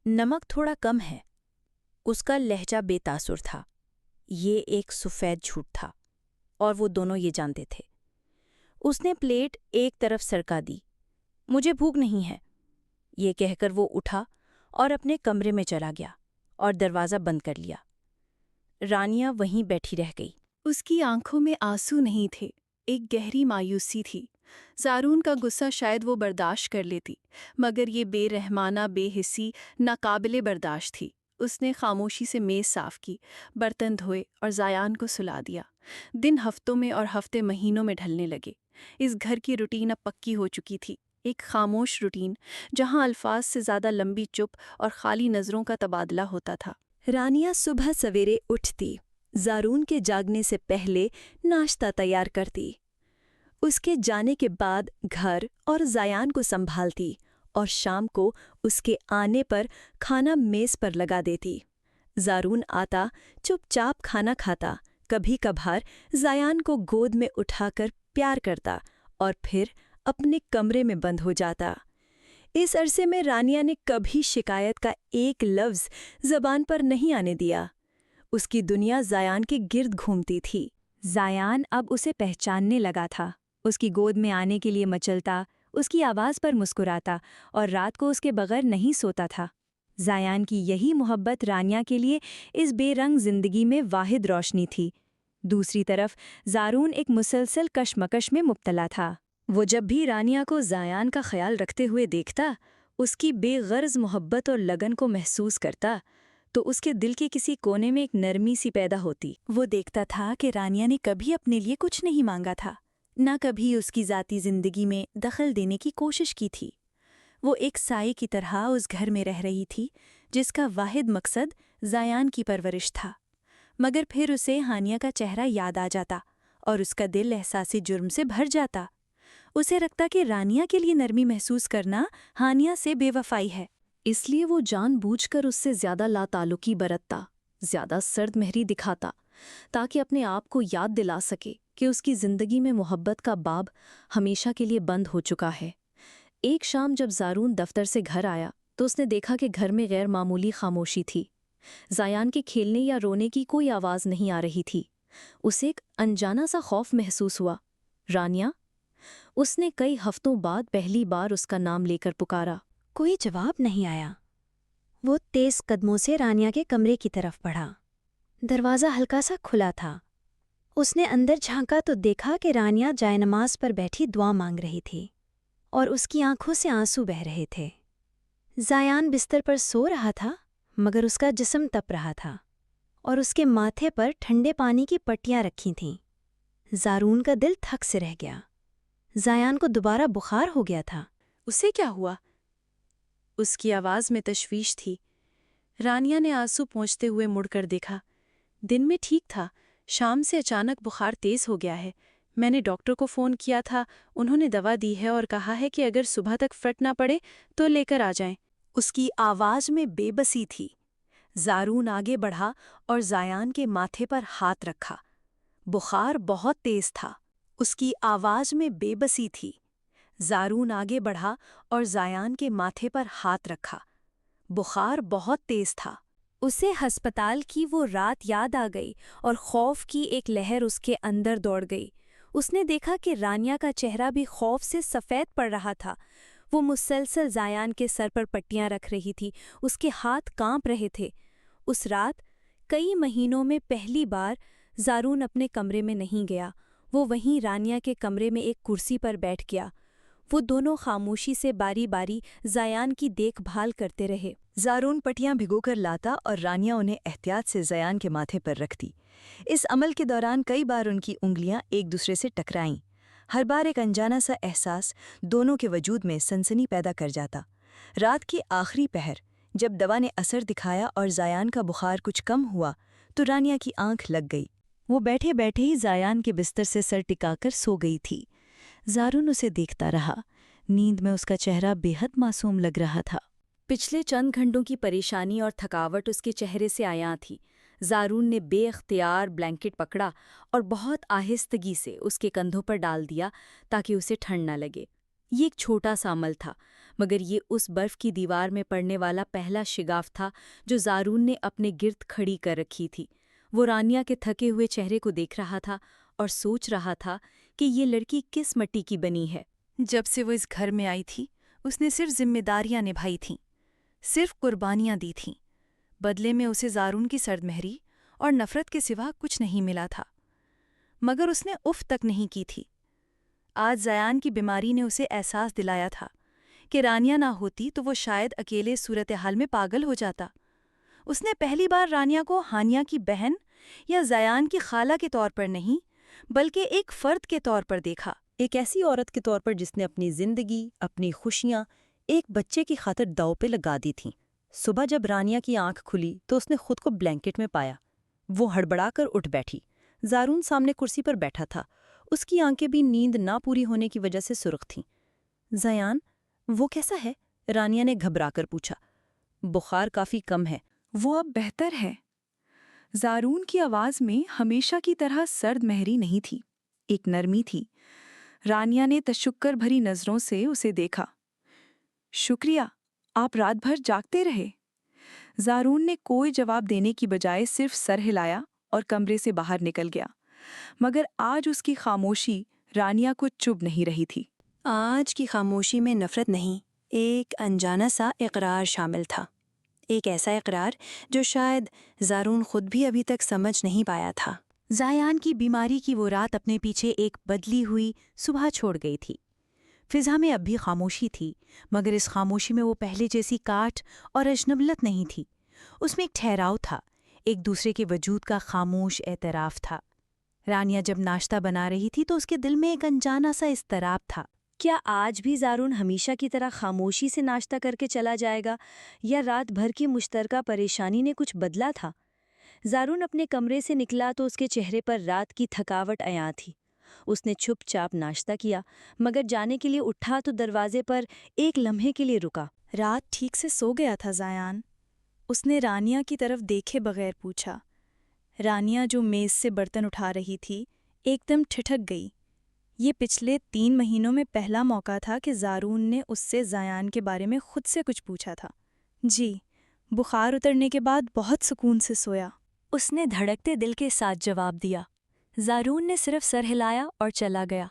C: نمک تھوڑا کم ہے۔ اس کا لہجہ بے تاثر تھا۔ یہ ایک سفید جھوٹ تھا اور وہ دونوں یہ جانتے تھے۔ اس نے پلیٹ ایک طرف سرکا دی۔ مجھے بھوک نہیں ہے، یہ کہہ کر وہ اٹھا اور اپنے کمرے میں چلا گیا اور دروازہ بند کر لیا۔ رانیہ وہیں بیٹھی رہ گئی۔
E: اس کی آنکھوں میں آنسو نہیں تھے، ایک گہری مایوسی تھی۔ زارون کا غصہ شاید وہ برداشت کر لیتی، مگر یہ بے رحمانہ بے حسی ناقابل برداشت تھی۔ اس نے خاموشی سے میز صاف کی، برتن دھوئے اور زایان کو سلا دیا۔ دن ہفتوں میں اور ہفتے مہینوں میں ڈھلنے لگے۔ اس گھر کی روٹین اب پکی ہو چکی تھی، ایک خاموش روٹین جہاں الفاظ سے زیادہ لمبی چپ اور خالی نظروں کا تبادلہ ہوتا تھا۔
F: رانیہ صبح سویرے اٹھتی، زارون کے جاگنے سے پہلے ناشتہ تیار کرتی، اس کے جانے کے بعد گھر اور زایان کو سنبھالتی اور شام کو اس کے آنے پر کھانا میز پر لگا دیتی۔ زارون آتا، چپ چاپ کھانا کھاتا، کبھی کبھار زایان کو گود میں اٹھا کر پیار کرتا اور پھر اپنے کمرے میں بند ہو جاتا۔ اس عرصے میں رانیہ نے کبھی شکایت کا ایک لفظ زبان پر نہیں آنے دیا۔ اس کی دنیا زایان کے گرد گھومتی تھی۔
A: زایان اب اسے پہچاننے لگا تھا، اس کی گود میں آنے کے لیے مچلتا، اس کی آواز پر مسکراتا اور رات کو اس کے بغیر نہیں سوتا تھا۔ زایان کی یہی محبت رانیہ کے لیے اس بے رنگ زندگی میں واحد روشنی تھی۔ دوسری طرف زارون ایک مسلسل کشمکش میں مبتلا تھا۔ وہ جب بھی رانیہ کو زایان کا خیال رکھتے ہوئے دیکھتا، اس کی بے غرض محبت اور لگن کو محسوس کرتا، تو اس کے دل کے کسی کونے میں ایک نرمی سی پیدا ہوتی۔
F: وہ دیکھتا تھا کہ رانیہ نے کبھی اپنے لیے کچھ نہیں مانگا تھا، نہ کبھی اس کی ذاتی زندگی میں دخل دینے کی کوشش کی تھی۔ وہ ایک سائے کی طرح اس گھر میں رہ رہی تھی جس کا واحد مقصد زایان کی پرورش تھا۔ مگر پھر اسے ہانیہ کا چہرہ یاد آ جاتا اور اس کا دل احساس جرم سے بھر جاتا۔ اسے لگتا کہ رانیہ کے لیے نرمی محسوس کرنا ہانیہ سے بے وفائی ہے،
B: اس لیے وہ جان بوجھ کر اس سے زیادہ لا تعلقی برتتا، زیادہ سرد مہری دکھاتا، تاکہ اپنے آپ کو یاد دلا سکے کہ اس کی زندگی میں محبت کا باب ہمیشہ کے لیے بند ہو چکا ہے۔ ایک شام جب زارون دفتر سے گھر آیا تو اس نے دیکھا کہ گھر میں غیر معمولی خاموشی تھی۔ زایان کے کھیلنے یا رونے کی کوئی آواز نہیں آ رہی تھی۔ اسے ایک انجانا سا خوف محسوس ہوا۔ رانیہ؟ اس نے کئی ہفتوں بعد پہلی بار اس کا نام لے کر پکارا۔
F: کوئی جواب نہیں آیا۔ وہ تیز قدموں سے رانیہ کے کمرے کی طرف بڑھا۔ دروازہ ہلکا سا کھلا تھا۔ اس نے اندر جھانکا تو دیکھا کہ رانیہ جائے نماز پر بیٹھی دعا مانگ رہی تھی اور اس کی آنکھوں سے آنسو بہہ رہے تھے۔ زایان بستر پر سو رہا تھا، مگر اس کا جسم تپ رہا تھا اور اس کے ماتھے پر ٹھنڈے پانی کی پٹیاں رکھی تھیں۔ زارون کا دل تھک سے رہ گیا۔ زایان کو دوبارہ بخار ہو گیا تھا۔
C: اسے کیا ہوا؟ اس کی آواز میں تشویش تھی۔ رانیہ نے آنسو پونچھتے ہوئے مڑ کر دیکھا۔ دن میں ٹھیک تھا، شام سے اچانک بخار تیز ہو گیا ہے۔ میں نے ڈاکٹر کو فون کیا تھا، انہوں نے دوا دی ہے اور کہا ہے کہ اگر صبح تک فرق نہ پڑے تو لے کر آ جائیں۔
F: اس کی آواز میں بے بسی تھی۔ زارون آگے بڑھا اور زایان کے ماتھے پر ہاتھ رکھا۔ بخار بہت تیز تھا۔ اس کی آواز میں بے بسی تھی۔ زارون آگے بڑھا اور زایان کے ماتھے پر ہاتھ رکھا۔ بخار بہت تیز تھا۔
B: اسے ہسپتال کی وہ رات یاد آ گئی اور خوف کی ایک لہر اس کے اندر دوڑ گئی۔ اس نے دیکھا کہ رانیہ کا چہرہ بھی خوف سے سفید پڑ رہا تھا۔ وہ مسلسل زایان کے سر پر پٹیاں رکھ رہی تھی، اس کے ہاتھ کانپ رہے تھے۔ اس رات کئی مہینوں میں پہلی بار زارون اپنے کمرے میں نہیں گیا۔ وہ وہیں رانیہ کے کمرے میں ایک کرسی پر بیٹھ گیا۔ وہ دونوں خاموشی سے باری باری زایان کی دیکھ بھال کرتے رہے۔
F: زارون پٹیاں بھگو کر لاتا اور رانیہ انہیں احتیاط سے زایان کے ماتھے پر رکھتی۔ اس عمل کے دوران کئی بار ان کی انگلیاں ایک دوسرے سے ٹکرائیں۔ ہر بار ایک انجانا سا احساس دونوں کے وجود میں سنسنی پیدا کر جاتا۔ رات کے آخری پہر جب دوا نے اثر دکھایا اور زایان کا بخار کچھ کم ہوا تو رانیہ کی آنکھ لگ گئی۔ وہ بیٹھے بیٹھے ہی زایان کے بستر سے سر ٹکا کر سو گئی تھی۔ زارون اسے دیکھتا رہا۔ نیند میں اس کا چہرہ بے حد معصوم لگ رہا تھا۔
B: پچھلے چند گھنٹوں کی پریشانی اور تھکاوٹ اس کے چہرے سے عیاں تھی۔ زارون نے بے اختیار بلینکٹ پکڑا اور بہت آہستگی سے اس کے کندھوں پر ڈال دیا تاکہ اسے ٹھنڈ نہ لگے۔ یہ ایک چھوٹا سا عمل تھا،
C: مگر یہ اس برف کی دیوار میں پڑنے والا پہلا شگاف تھا جو زارون نے اپنے گرد کھڑی کر رکھی تھی۔ وہ رانیا کے تھکے ہوئے چہرے کو دیکھ رہا تھا اور سوچ رہا تھا کہ یہ لڑکی کس مٹی کی بنی ہے۔
F: جب سے وہ اس گھر میں آئی تھی اس نے صرف ذمہ داریاں نبھائی تھیں، صرف قربانیاں دی تھیں۔ بدلے میں اسے زارون کی سرد مہری اور نفرت کے سوا کچھ نہیں ملا تھا، مگر اس نے اف تک نہیں کی تھی۔ آج زیان کی بیماری نے اسے احساس دلایا تھا کہ رانیا نہ ہوتی تو وہ شاید اکیلے صورتحال میں پاگل ہو جاتا۔ اس نے پہلی بار رانیا کو ہانیہ کی بہن یا زیان کی خالہ کے طور پر نہیں بلکہ ایک فرد کے طور پر دیکھا،
C: ایک ایسی عورت کے طور پر جس نے اپنی زندگی، اپنی خوشیاں ایک بچے کی خاطر داؤ پہ لگا دی تھیں۔ صبح جب رانیا کی آنکھ کھلی تو اس نے خود کو بلینکٹ میں پایا۔ وہ ہڑبڑا کر اٹھ بیٹھی۔ زارون سامنے کرسی پر بیٹھا تھا، اس کی آنکھیں بھی نیند نہ پوری ہونے کی وجہ سے سرخ تھیں۔ زیان، وہ کیسا ہے؟ رانیا نے گھبرا کر پوچھا۔ بخار کافی کم ہے۔
F: وہ اب بہتر ہے۔ زارون کی آواز میں ہمیشہ کی طرح سرد مہری نہیں تھی، ایک نرمی تھی۔ رانیا نے تشکر بھری نظروں سے اسے دیکھا۔ شکریہ، آپ رات بھر جاگتے رہے۔ زارون نے کوئی جواب دینے کی بجائے صرف سر ہلایا اور کمرے سے باہر نکل گیا، مگر آج اس کی خاموشی رانیا کو چبھ نہیں رہی تھی۔
A: آج کی خاموشی میں نفرت نہیں، ایک انجانا سا اقرار شامل تھا، ایک ایسا اقرار جو شاید زارون خود بھی ابھی تک سمجھ نہیں پایا تھا۔
F: زیان کی بیماری کی وہ رات اپنے پیچھے ایک بدلی ہوئی صبح چھوڑ گئی تھی۔ فضا میں اب بھی خاموشی تھی، مگر اس خاموشی میں وہ پہلے جیسی کاٹ اور اجنبلت نہیں تھی۔ اس میں ایک ٹھہراؤ تھا، ایک دوسرے کے وجود کا خاموش اعتراف تھا۔ رانیا جب ناشتہ بنا رہی تھی تو اس کے دل میں ایک انجانا سا اضطراب تھا۔
C: کیا آج بھی زارون ہمیشہ کی طرح خاموشی سے ناشتہ کر کے چلا جائے گا، یا رات بھر کی مشترکہ پریشانی نے کچھ بدلا تھا؟ زارون اپنے کمرے سے نکلا تو اس کے چہرے پر رات کی تھکاوٹ عیاں تھی۔ اس نے چھپ چاپ ناشتہ کیا، مگر جانے کے لیے اٹھا تو دروازے پر ایک لمحے کے لیے رکا۔
B: رات ٹھیک سے سو گیا تھا زیان؟ اس نے رانیا کی طرف دیکھے بغیر پوچھا۔ رانیا جو میز سے برتن اٹھا رہی تھی ایک دم ٹھٹک گئی۔ یہ پچھلے 3 مہینوں میں پہلا موقع تھا کہ زارون نے اس سے زیان کے بارے میں خود سے کچھ پوچھا تھا۔ جی، بخار اترنے کے بعد بہت سکون سے سویا،
C: اس نے دھڑکتے دل کے ساتھ جواب دیا۔ زارون نے صرف سر ہلایا اور چلا گیا۔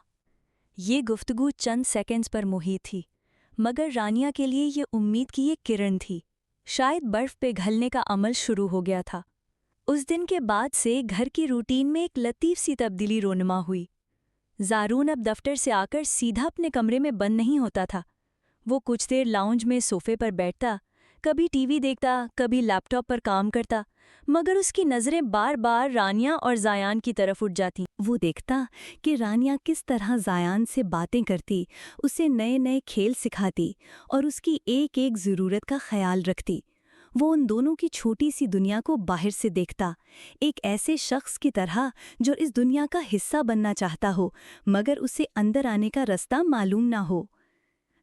C: یہ گفتگو چند سیکنڈز پر محیط تھی، مگر رانیا کے لیے یہ امید کی ایک کرن تھی۔ شاید برف پہ گھلنے کا عمل شروع ہو گیا تھا۔ اس دن کے بعد سے گھر کی روٹین میں ایک لطیف سی تبدیلی رونما ہوئی۔ زارون اب دفتر سے آ کر سیدھا اپنے کمرے میں بند نہیں ہوتا تھا۔ وہ کچھ دیر لاؤنج میں صوفے پر بیٹھتا، کبھی ٹی وی دیکھتا، کبھی لیپ ٹاپ پر کام کرتا، مگر اس کی نظریں بار بار رانیا اور زیان کی طرف اٹھ جاتی۔ وہ دیکھتا کہ رانیا کس طرح زیان سے باتیں کرتی، اسے نئے نئے کھیل سکھاتی اور اس کی ایک ایک ضرورت کا خیال رکھتی۔ وہ ان دونوں کی چھوٹی سی دنیا کو باہر سے دیکھتا، ایک ایسے شخص کی طرح جو اس دنیا کا حصہ بننا چاہتا ہو مگر اسے اندر آنے کا رستہ معلوم نہ ہو۔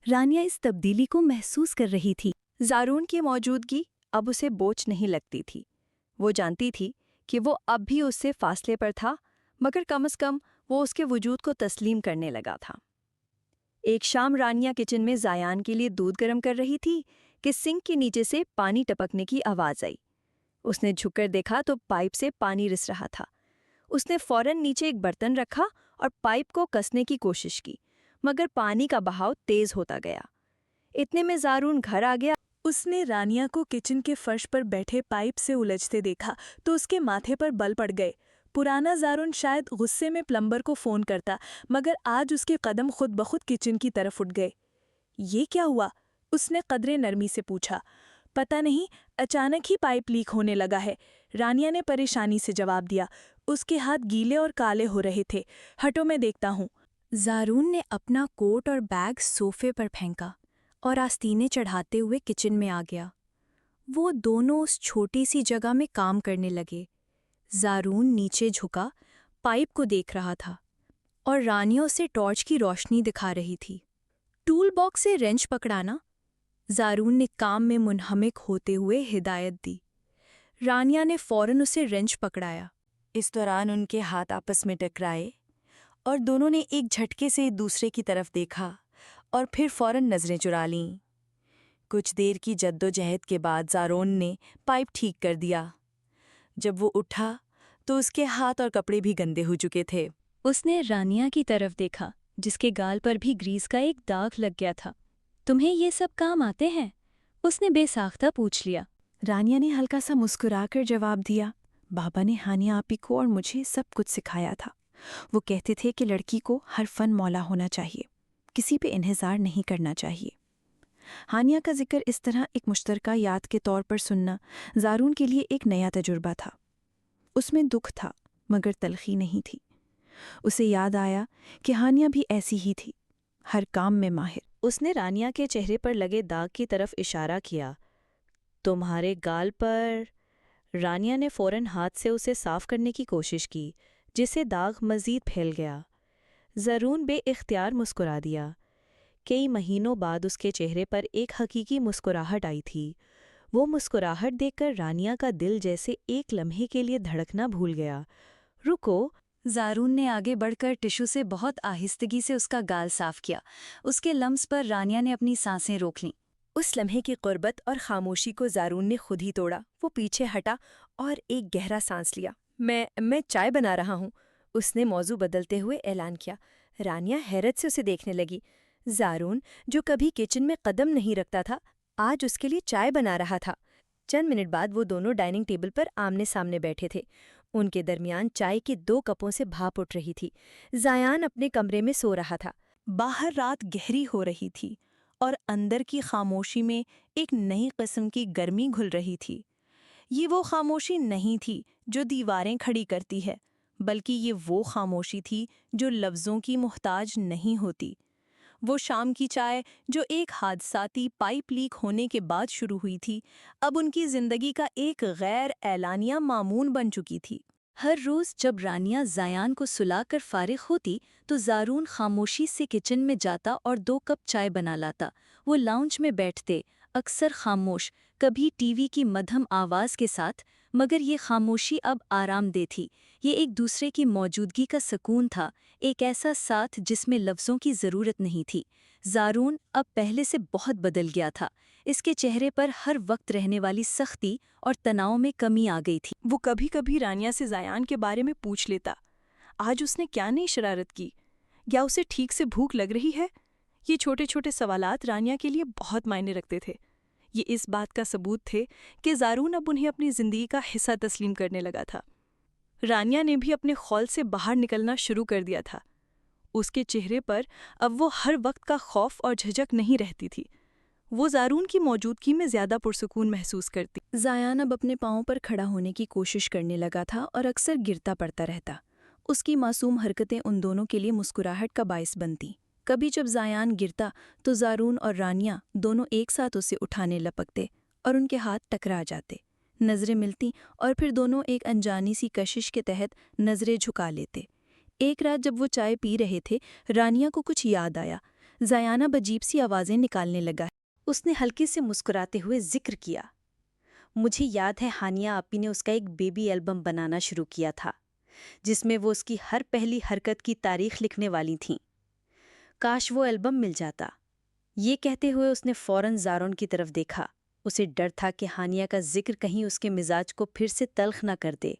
C: رانیا اس تبدیلی کو محسوس کر رہی تھی۔
B: زارون کی موجودگی اب اسے بوجھ نہیں لگتی تھی۔ وہ جانتی تھی کہ وہ اب بھی اس سے فاصلے پر تھا، مگر کم از کم وہ اس کے وجود کو تسلیم کرنے لگا تھا۔ ایک شام رانیا کچن میں زیان کے لیے دودھ گرم کر رہی تھی کہ سنک کے نیچے سے پانی ٹپکنے کی آواز آئی۔ اس نے جھک کر دیکھا تو پائپ سے پانی رس رہا تھا۔ اس نے فوراً نیچے ایک برتن رکھا اور پائپ کو کسنے کی کوشش کی، مگر پانی کا بہاؤ تیز ہوتا گیا۔ اتنے میں زارون گھر آ گیا۔ اس نے رانیا کو کچن کے فرش پر بیٹھے پائپ سے الجھتے دیکھا تو اس کے ماتھے پر بل پڑ گئے۔ پرانا زارون شاید غصے میں پلمبر کو فون کرتا، مگر آج اس کے قدم خود بخود کچن کی طرف اٹھ گئے۔ یہ کیا ہوا؟ اس نے قدرے نرمی سے پوچھا۔ پتہ نہیں، اچانک ہی پائپ لیک ہونے لگا ہے، رانیا نے پریشانی سے جواب دیا۔ اس کے ہاتھ گیلے اور کالے ہو رہے تھے۔ ہٹو، میں دیکھتا ہوں۔ زارون نے اپنا کوٹ اور بیگ صوفے پر پھینکا اور آستینے چڑھاتے ہوئے کچن میں آ گیا۔ وہ دونوں اس چھوٹی سی جگہ میں کام کرنے لگے۔ زارون نیچے جھکا پائپ کو دیکھ رہا تھا اور رانیا اسے ٹارچ کی روشنی دکھا رہی تھی۔ ٹول باکس سے رینچ پکڑانا، زارون نے کام میں منہمک ہوتے ہوئے ہدایت دی۔ رانیا نے فوراً اسے رینچ پکڑایا۔ اس دوران ان کے ہاتھ آپس میں ٹکرائے اور دونوں نے ایک جھٹکے سے دوسرے کی طرف دیکھا اور پھر فوراً نظریں چرا لیں۔
C: کچھ دیر کی جدوجہد کے بعد زارون نے پائپ ٹھیک کر دیا۔ جب وہ اٹھا تو اس کے ہاتھ اور کپڑے بھی گندے ہو چکے تھے۔
B: اس نے رانیا کی طرف دیکھا جس کے گال پر بھی گریس کا ایک داغ لگ گیا تھا۔ تمہیں یہ سب کام آتے ہیں؟ اس نے بے ساختہ پوچھ لیا۔
E: رانیا نے ہلکا سا مسکرا کر جواب دیا، بابا نے ہانیہ آپی کو اور مجھے سب کچھ سکھایا تھا۔ وہ کہتے تھے کہ لڑکی کو ہر فن مولا ہونا چاہیے، کسی پہ انحصار نہیں کرنا چاہیے۔ ہانیہ کا ذکر اس طرح ایک مشترکہ یاد کے طور پر سننا زارون کے لیے ایک نیا تجربہ تھا۔ اس میں دکھ تھا مگر تلخی نہیں تھی۔ اسے یاد آیا کہ ہانیہ بھی ایسی ہی تھی، ہر کام میں ماہر۔
C: اس نے رانیا کے چہرے پر لگے داغ کی طرف اشارہ کیا۔ تمہارے گال پر؟ رانیا نے فوراً ہاتھ سے اسے صاف کرنے کی کوشش کی، جس سے داغ مزید پھیل گیا۔ زارون بے اختیار مسکرا دیا۔ کئی مہینوں بعد اس کے چہرے پر ایک حقیقی مسکراہٹ آئی تھی۔ وہ مسکراہٹ دیکھ کر رانیا کا دل جیسے ایک لمحے کے لیے دھڑکنا بھول گیا۔ رکو!
A: زارون نے آگے بڑھ کر ٹشو سے بہت آہستگی سے اس کا گال صاف کیا۔ اس کے لمس پر رانیا نے اپنی سانسیں روک لیں۔
C: اس لمحے کی قربت اور خاموشی کو زارون نے خود ہی توڑا۔ وہ پیچھے ہٹا اور ایک گہرا سانس لیا۔ میں چائے بنا رہا ہوں، اس نے موضوع بدلتے ہوئے اعلان کیا۔ رانیا حیرت سے اسے دیکھنے لگی۔ زارون، جو کبھی کچن میں قدم نہیں رکھتا تھا، آج اس کے لیے چائے بنا رہا تھا۔ چند منٹ بعد وہ دونوں ڈائننگ ٹیبل پر آمنے سامنے بیٹھے تھے۔ ان کے درمیان چائے کے 2 کپوں سے بھاپ اٹھ رہی تھی۔ زایان اپنے کمرے میں سو رہا تھا۔
F: باہر رات گہری ہو رہی تھی اور اندر کی خاموشی میں ایک نئی قسم کی گرمی گھل رہی تھی۔ یہ وہ خاموشی نہیں تھی جو دیواریں کھڑی کرتی ہے، بلکہ یہ وہ خاموشی تھی جو لفظوں کی محتاج نہیں ہوتی۔ وہ شام کی چائے جو ایک حادثاتی پائپ لیک ہونے کے بعد شروع ہوئی تھی، اب ان کی زندگی کا ایک غیر اعلانیہ معمول بن چکی تھی۔
A: ہر روز جب رانیا زایان کو سلا کر فارغ ہوتی تو زارون خاموشی سے کچن میں جاتا اور 2 کپ چائے بنا لاتا۔ وہ لاؤنج میں بیٹھتے، اکثر خاموش، کبھی ٹی وی کی مدھم آواز کے ساتھ، مگر یہ خاموشی اب آرام دہ تھی۔ یہ ایک دوسرے کی موجودگی کا سکون تھا، ایک ایسا ساتھ جس میں لفظوں کی ضرورت نہیں تھی۔ زارون اب پہلے سے بہت بدل گیا تھا۔ اس کے چہرے پر ہر وقت رہنے والی سختی اور تناؤ میں کمی آ گئی تھی۔
E: وہ کبھی کبھی رانیا سے زایان کے بارے میں پوچھ لیتا، آج اس نے کیا نئی شرارت کی، یا اسے ٹھیک سے بھوک لگ رہی ہے؟ یہ چھوٹے چھوٹے سوالات رانیا کے لیے بہت معنی رکھتے تھے۔ یہ اس بات کا ثبوت تھے کہ زارون اب انہیں اپنی زندگی کا حصہ تسلیم کرنے لگا تھا۔ رانیا نے بھی اپنے خول سے باہر نکلنا شروع کر دیا تھا۔ اس کے چہرے پر اب وہ ہر وقت کا خوف اور جھجک نہیں رہتی تھی۔ وہ زارون کی موجودگی میں زیادہ پرسکون محسوس کرتی۔
C: زایان اب اپنے پاؤں پر کھڑا ہونے کی کوشش کرنے لگا تھا اور اکثر گرتا پڑتا رہتا۔ اس کی معصوم حرکتیں ان دونوں کے لیے مسکراہٹ کا باعث بنتی۔ کبھی جب زایان گرتا تو زارون اور رانیا دونوں ایک ساتھ اسے اٹھانے لپکتے اور ان کے ہاتھ ٹکرا جاتے۔ نظریں ملتی اور پھر دونوں ایک انجانی سی کشش کے تحت نظریں جھکا لیتے۔ ایک رات جب وہ چائے پی رہے تھے، رانیا کو کچھ یاد آیا۔ زایان اب عجیب سی آوازیں نکالنے لگا۔
A: اس نے ہلکے سے مسکراتے ہوئے ذکر کیا، مجھے یاد ہے ہانیہ آپی نے اس کا ایک بیبی البم بنانا شروع کیا تھا، جس میں وہ اس کی ہر پہلی حرکت کی تاریخ لکھنے والی تھیں۔ کاش وہ البم مل جاتا۔ یہ کہتے ہوئے اس نے فوراً زارون کی طرف دیکھا۔ اسے ڈر تھا کہ ہانیہ کا ذکر کہیں اس کے مزاج کو پھر سے تلخ نہ کر دے۔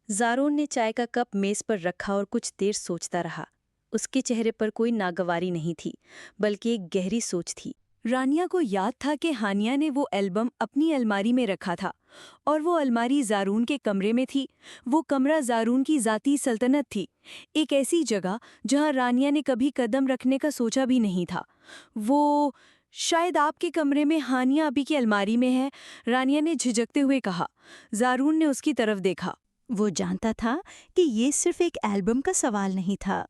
A: زارون نے چائے کا کپ میز پر رکھا اور کچھ دیر سوچتا رہا۔ اس کے چہرے پر کوئی ناگواری نہیں تھی، بلکہ ایک گہری سوچ تھی۔ رانیا کو یاد تھا کہ ہانیہ نے وہ البم اپنی الماری میں رکھا تھا، اور وہ الماری زارون کے کمرے میں تھی۔ وہ کمرہ زارون کی ذاتی سلطنت تھی، ایک ایسی جگہ جہاں رانیا نے کبھی قدم رکھنے کا سوچا بھی نہیں تھا۔ وہ شاید آپ کے کمرے میں ہانیہ آپی کی الماری میں ہے، رانیا نے جھجکتے ہوئے کہا۔ زارون نے اس کی طرف دیکھا۔
F: وہ جانتا تھا کہ یہ صرف ایک البم کا سوال نہیں تھا،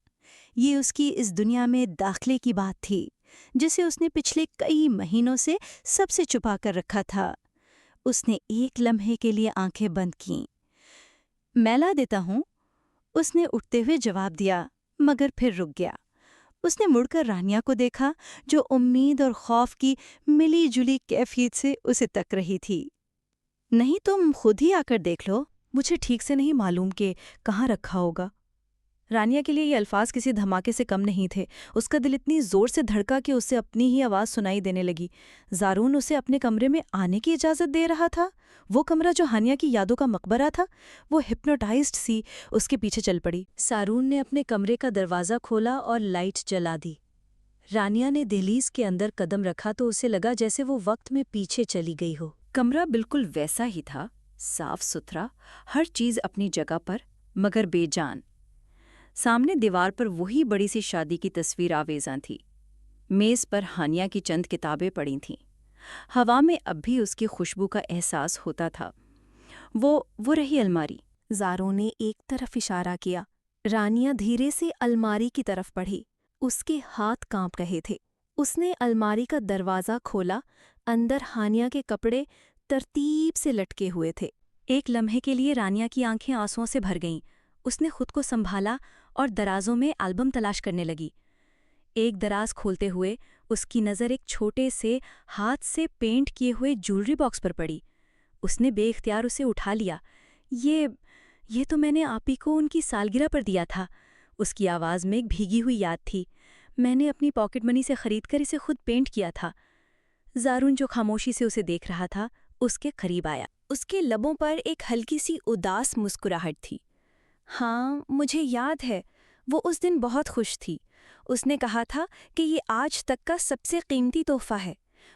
F: یہ اس کی اس دنیا میں داخلے کی بات تھی جسے اس نے پچھلے کئی مہینوں سے سب سے چھپا کر رکھا تھا۔ اس نے ایک لمحے کے لیے آنکھیں بند کیں۔ میں لا دیتا ہوں، اس نے اٹھتے ہوئے جواب دیا، مگر پھر رک گیا۔ اس نے مڑ کر رانیا کو دیکھا جو امید اور خوف کی ملی جلی کیفیت سے اسے تک رہی تھی۔ نہیں، تم خود ہی آ کر دیکھ لو، مجھے ٹھیک سے نہیں معلوم کہ کہاں رکھا ہوگا۔ رانیا کے لیے یہ الفاظ کسی دھماکے سے کم نہیں تھے۔ اس کا دل اتنی زور سے دھڑکا کہ اسے اپنی ہی آواز سنائی دینے لگی۔ زارون اسے اپنے کمرے میں آنے کی اجازت دے رہا تھا؟ وہ کمرہ جو ہانیہ کی یادوں کا مقبرہ تھا؟ وہ ہپنوٹائزڈ سی اس کے پیچھے چل پڑی۔
A: زارون نے اپنے کمرے کا دروازہ کھولا اور لائٹ جلا دی۔ رانیہ نے دہلیز کے اندر قدم رکھا تو اسے لگا جیسے وہ وقت میں پیچھے چلی گئی ہو۔
F: کمرہ بالکل ویسا ہی تھا، صاف ستھرا، ہر چیز اپنی جگہ پر، مگر بے جان۔ سامنے دیوار پر وہی بڑی سی شادی کی تصویر آویزاں تھی۔ میز پر ہانیہ کی چند کتابیں پڑی تھیں۔ ہوا میں اب بھی اس کی خوشبو کا احساس ہوتا تھا۔ وہ رہی الماری۔
B: زارون نے ایک طرف اشارہ کیا۔ رانیہ دھیرے سے الماری کی طرف بڑھی۔ اس کے ہاتھ کانپ رہے تھے۔ اس نے الماری کا دروازہ کھولا۔ اندر ہانیہ کے کپڑے ترتیب سے لٹکے ہوئے تھے۔
A: ایک لمحے کے لیے رانیہ کی آنکھیں آنسوؤں سے بھر گئیں۔ اس نے خود کو سنبھالا اور درازوں میں البم تلاش کرنے لگی۔ ایک دراز کھولتے ہوئے اس کی نظر ایک چھوٹے سے ہاتھ سے پینٹ کیے ہوئے جولری باکس پر پڑی۔ اس نے بے اختیار اسے اٹھا لیا۔ یہ تو میں نے آپ ہی کو ان کی سالگرہ پر دیا تھا۔ اس کی آواز میں ایک بھیگی ہوئی یاد تھی۔ میں نے اپنی پاکٹ منی سے خرید کر اسے خود پینٹ کیا تھا۔ زارون جو خاموشی سے اسے دیکھ رہا تھا اس کے قریب آیا۔
B: اس کے لبوں پر ایک ہلکی سی اداس مسکراہٹ تھی۔ ہاں، مجھے یاد ہے، وہ اس دن بہت خوش تھی۔ اس نے کہا تھا کہ یہ آج تک کا سب سے قیمتی تحفہ ہے۔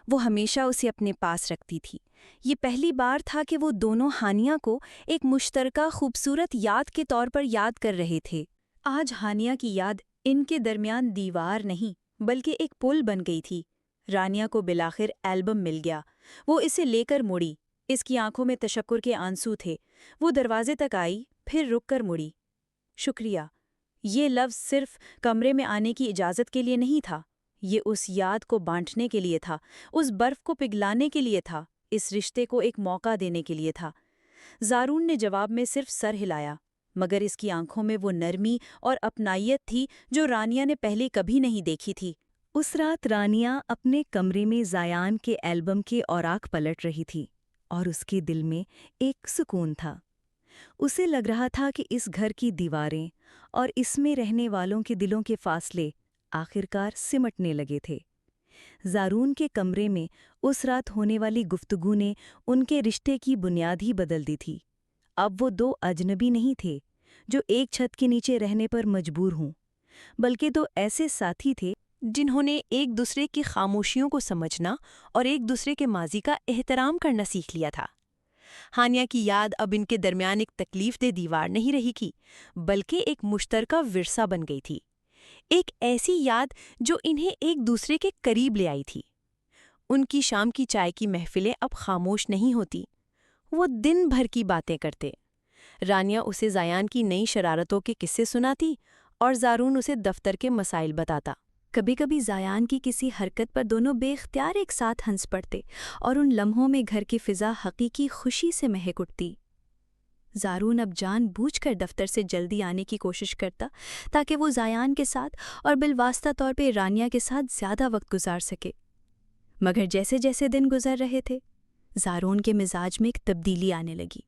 B: وہ ہمیشہ اسے اپنے پاس رکھتی تھی۔ یہ پہلی بار تھا کہ وہ دونوں ہانیہ کو ایک مشترکہ خوبصورت یاد کے طور پر یاد کر رہے تھے۔
A: آج ہانیہ کی یاد ان کے درمیان دیوار نہیں بلکہ ایک پل بن گئی تھی۔ رانیہ کو بالآخر البم مل گیا۔ وہ اسے لے کر مڑی۔ اس کی آنکھوں میں تشکر کے آنسو تھے۔ وہ دروازے تک آئی، پھر رک کر مڑی۔ شکریہ۔ یہ لفظ صرف کمرے میں آنے کی اجازت کے لیے نہیں تھا، یہ اس یاد کو بانٹنے کے لیے تھا، اس برف کو پگھلانے کے لیے تھا، اس رشتے کو ایک موقع دینے کے لیے تھا۔ زارون نے جواب میں صرف سر ہلایا، مگر اس کی آنکھوں میں وہ نرمی اور اپنائیت تھی جو رانیہ نے پہلے کبھی نہیں دیکھی تھی۔
F: اس رات رانیہ اپنے کمرے میں زایان کے البم کے اوراق پلٹ رہی تھی اور اس کے دل میں ایک سکون تھا۔ اسے لگ رہا تھا کہ اس گھر کی دیواریں اور اس میں رہنے والوں کے دلوں کے فاصلے آخرکار سمٹنے لگے تھے۔ زارون کے کمرے میں اس رات ہونے والی گفتگو نے ان کے رشتے کی بنیاد ہی بدل دی تھی۔ اب وہ دو اجنبی نہیں تھے جو ایک چھت کے نیچے رہنے پر مجبور ہوں، بلکہ دو ایسے ساتھی تھے جنہوں نے ایک دوسرے کی خاموشیوں کو سمجھنا اور ایک دوسرے کے ماضی کا احترام کرنا سیکھ لیا تھا۔ ہانیہ کی یاد اب ان کے درمیان ایک تکلیف دہ دیوار نہیں رہی کی، بلکہ ایک مشترکہ ورثہ بن گئی تھی، ایک ایسی یاد جو انہیں ایک دوسرے کے قریب لے آئی تھی۔ ان کی شام کی چائے کی محفلیں اب خاموش نہیں ہوتی، وہ دن بھر کی باتیں کرتے۔ رانیہ اسے زایان کی نئی شرارتوں کے قصے سناتی اور زارون اسے دفتر کے مسائل بتاتا۔
B: کبھی کبھی زایان کی کسی حرکت پر دونوں بے اختیار ایک ساتھ ہنس پڑتے اور ان لمحوں میں گھر کی فضا حقیقی خوشی سے مہک اٹھتی۔ زارون اب جان بوجھ کر دفتر سے جلدی آنے کی کوشش کرتا تاکہ وہ زایان کے ساتھ اور بالواسطہ طور پہ رانیہ کے ساتھ زیادہ وقت گزار سکے، مگر جیسے جیسے دن گزر رہے تھے زارون کے مزاج میں ایک تبدیلی آنے لگی۔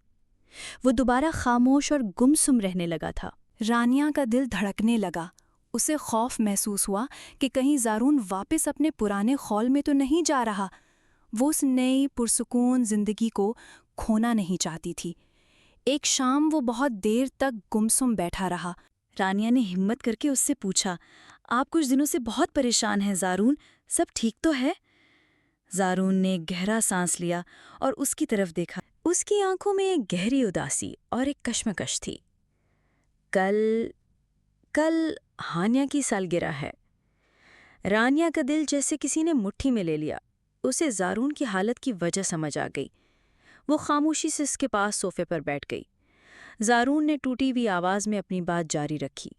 B: وہ دوبارہ خاموش اور گمسم رہنے لگا تھا۔
D: رانیہ کا دل دھڑکنے لگا۔ اسے خوف محسوس ہوا کہ کہیں زارون واپس اپنے پرانے خول میں تو نہیں جا رہا۔ وہ اس نئی پرسکون زندگی کو کھونا نہیں چاہتی تھی۔ ایک شام وہ بہت دیر تک گمسم بیٹھا رہا۔
A: رانیہ نے ہمت کر کے اس سے پوچھا، آپ کچھ دنوں سے بہت پریشان ہیں زارون، سب ٹھیک تو ہے؟ زارون نے گہرا سانس لیا اور اس کی طرف دیکھا۔ اس کی آنکھوں میں ایک گہری اداسی اور ایک کشمکش تھی۔ کل ہانیہ کی سالگرہ ہے۔ رانیہ کا دل جیسے کسی نے مٹھی میں لے لیا۔ اسے زارون کی حالت کی وجہ سمجھ آ گئی۔ وہ خاموشی سے اس کے پاس صوفے پر بیٹھ گئی۔ زارون نے ٹوٹی ہوئی آواز میں اپنی بات جاری رکھی،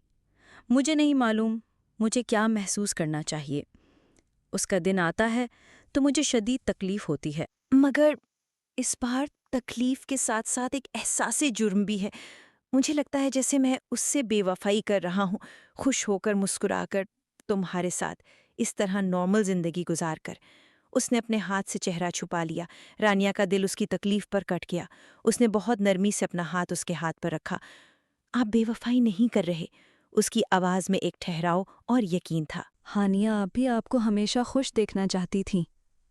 A: مجھے نہیں معلوم مجھے کیا محسوس کرنا چاہیے۔ اس کا دن آتا ہے تو مجھے شدید تکلیف ہوتی ہے، مگر اس بار تکلیف کے ساتھ ساتھ ایک احساس جرم بھی ہے۔ مجھے لگتا ہے جیسے میں اس سے بے وفائی کر رہا ہوں، خوش ہو کر مسکرا کر تمہارے ساتھ اس طرح نارمل زندگی گزار کر۔ اس نے اپنے ہاتھ سے چہرہ چھپا لیا۔ رانیہ کا دل اس کی تکلیف پر کٹ گیا۔ اس نے بہت نرمی سے اپنا ہاتھ اس کے ہاتھ پر رکھا۔ آپ بے وفائی نہیں کر رہے،
C: اس کی آواز میں ایک ٹھہراؤ اور یقین تھا۔
B: ہانیہ آپ بھی آپ کو ہمیشہ خوش دیکھنا چاہتی تھیں۔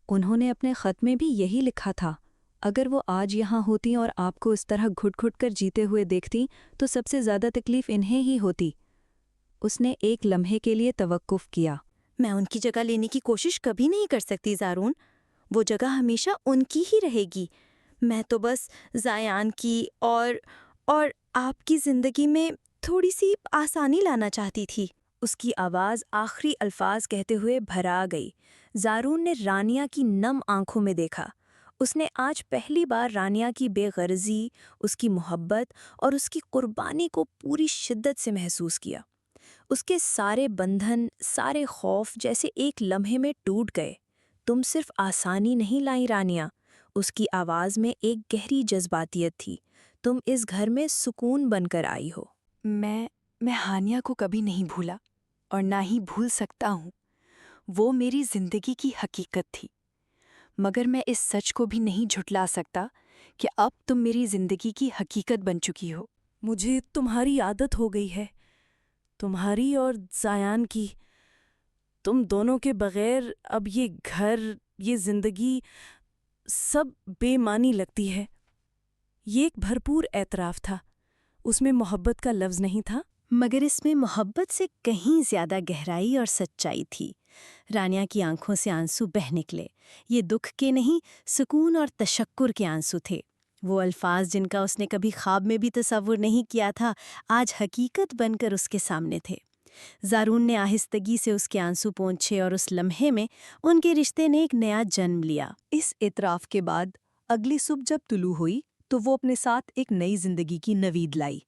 B: انہوں نے اپنے خط میں بھی یہی لکھا تھا۔ اگر وہ آج یہاں ہوتی اور آپ کو اس طرح گھٹ گھٹ کر جیتے ہوئے دیکھتی تو سب سے زیادہ تکلیف انہیں ہی ہوتی۔ اس نے ایک لمحے کے لیے توقف کیا۔
C: میں ان کی جگہ لینے کی کوشش کبھی نہیں کر سکتی زارون، وہ جگہ ہمیشہ ان کی ہی رہے گی۔ میں تو بس زایان کی اور آپ کی زندگی میں تھوڑی سی آسانی لانا چاہتی تھی۔
B: اس کی آواز آخری الفاظ کہتے ہوئے بھرا گئی۔ زارون نے رانیہ کی نم آنکھوں میں دیکھا۔ اس نے آج پہلی بار رانیہ کی بے غرضی، اس کی محبت اور اس کی قربانی کو پوری شدت سے محسوس کیا۔ اس کے سارے بندھن، سارے خوف جیسے ایک لمحے میں ٹوٹ گئے۔ تم صرف آسانی نہیں لائیں رانیہ، اس کی آواز میں ایک گہری جذباتیت تھی۔ تم اس گھر میں سکون بن کر آئی ہو۔
F: میں ہانیہ کو کبھی نہیں بھولا اور نہ ہی بھول سکتا ہوں۔ وہ میری زندگی کی حقیقت تھی، مگر میں اس سچ کو بھی نہیں جھٹلا سکتا کہ اب تم میری زندگی کی حقیقت بن چکی ہو۔
E: مجھے تمہاری عادت ہو گئی ہے، تمہاری اور زایان کی۔ تم دونوں کے بغیر اب یہ گھر، یہ زندگی سب بے معنی لگتی ہے۔ یہ ایک بھرپور اعتراف تھا، اس میں محبت کا لفظ نہیں تھا،
C: مگر اس میں محبت سے کہیں زیادہ گہرائی اور سچائی تھی۔ رانیہ کی آنکھوں سے آنسو بہہ نکلے۔ یہ دکھ کے نہیں، سکون اور تشکر کے آنسو تھے۔ وہ الفاظ جن کا اس نے کبھی خواب میں بھی تصور نہیں کیا تھا، آج حقیقت بن کر اس کے سامنے تھے۔ زارون نے آہستگی سے اس کے آنسو پونچھے اور اس لمحے میں ان کے رشتے نے ایک نیا جنم لیا۔
D: اس اعتراف کے بعد اگلی صبح جب طلوع ہوئی تو وہ اپنے ساتھ ایک نئی زندگی کی نوید لائی۔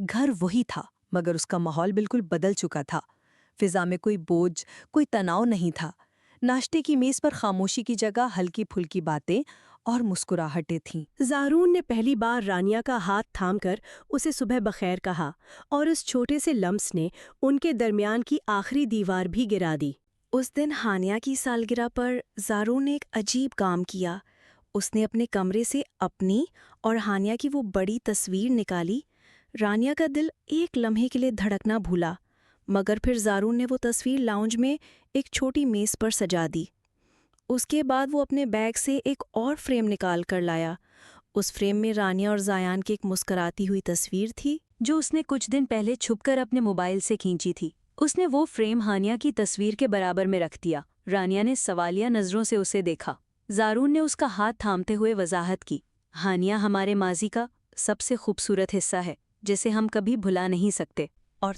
D: گھر وہی تھا، مگر اس کا ماحول بالکل بدل چکا تھا۔ فضا میں کوئی بوجھ، کوئی تناؤ نہیں تھا۔ ناشتے کی میز پر خاموشی کی جگہ ہلکی پھلکی باتیں اور مسکراہٹیں تھیں۔
C: زارون نے پہلی بار رانیہ کا ہاتھ تھام کر اسے صبح بخیر کہا، اور اس چھوٹے سے لمس نے ان کے درمیان کی آخری دیوار بھی گرا دی۔ اس دن ہانیہ کی سالگرہ پر زارون نے ایک عجیب کام کیا۔ اس نے اپنے کمرے سے اپنی اور ہانیہ کی وہ بڑی تصویر نکالی۔ رانیہ کا دل ایک لمحے کے لیے دھڑکنا بھولا، مگر پھر زارون نے وہ تصویر لاؤنج میں ایک چھوٹی میز پر سجا دی۔ اس کے بعد وہ اپنے بیگ سے ایک اور فریم نکال کر لایا۔ اس فریم میں رانیہ اور زایان کی ایک مسکراتی ہوئی تصویر تھی،
A: جو اس نے کچھ دن پہلے چھپ کر اپنے موبائل سے کھینچی تھی۔ اس نے وہ فریم ہانیہ کی تصویر کے برابر میں رکھ دیا۔ رانیہ نے سوالیہ نظروں سے اسے دیکھا۔ زارون نے اس کا ہاتھ تھامتے ہوئے وضاحت کی، ہانیہ ہمارے ماضی کا سب سے خوبصورت حصہ ہے، جسے ہم کبھی بھلا نہیں سکتے، اور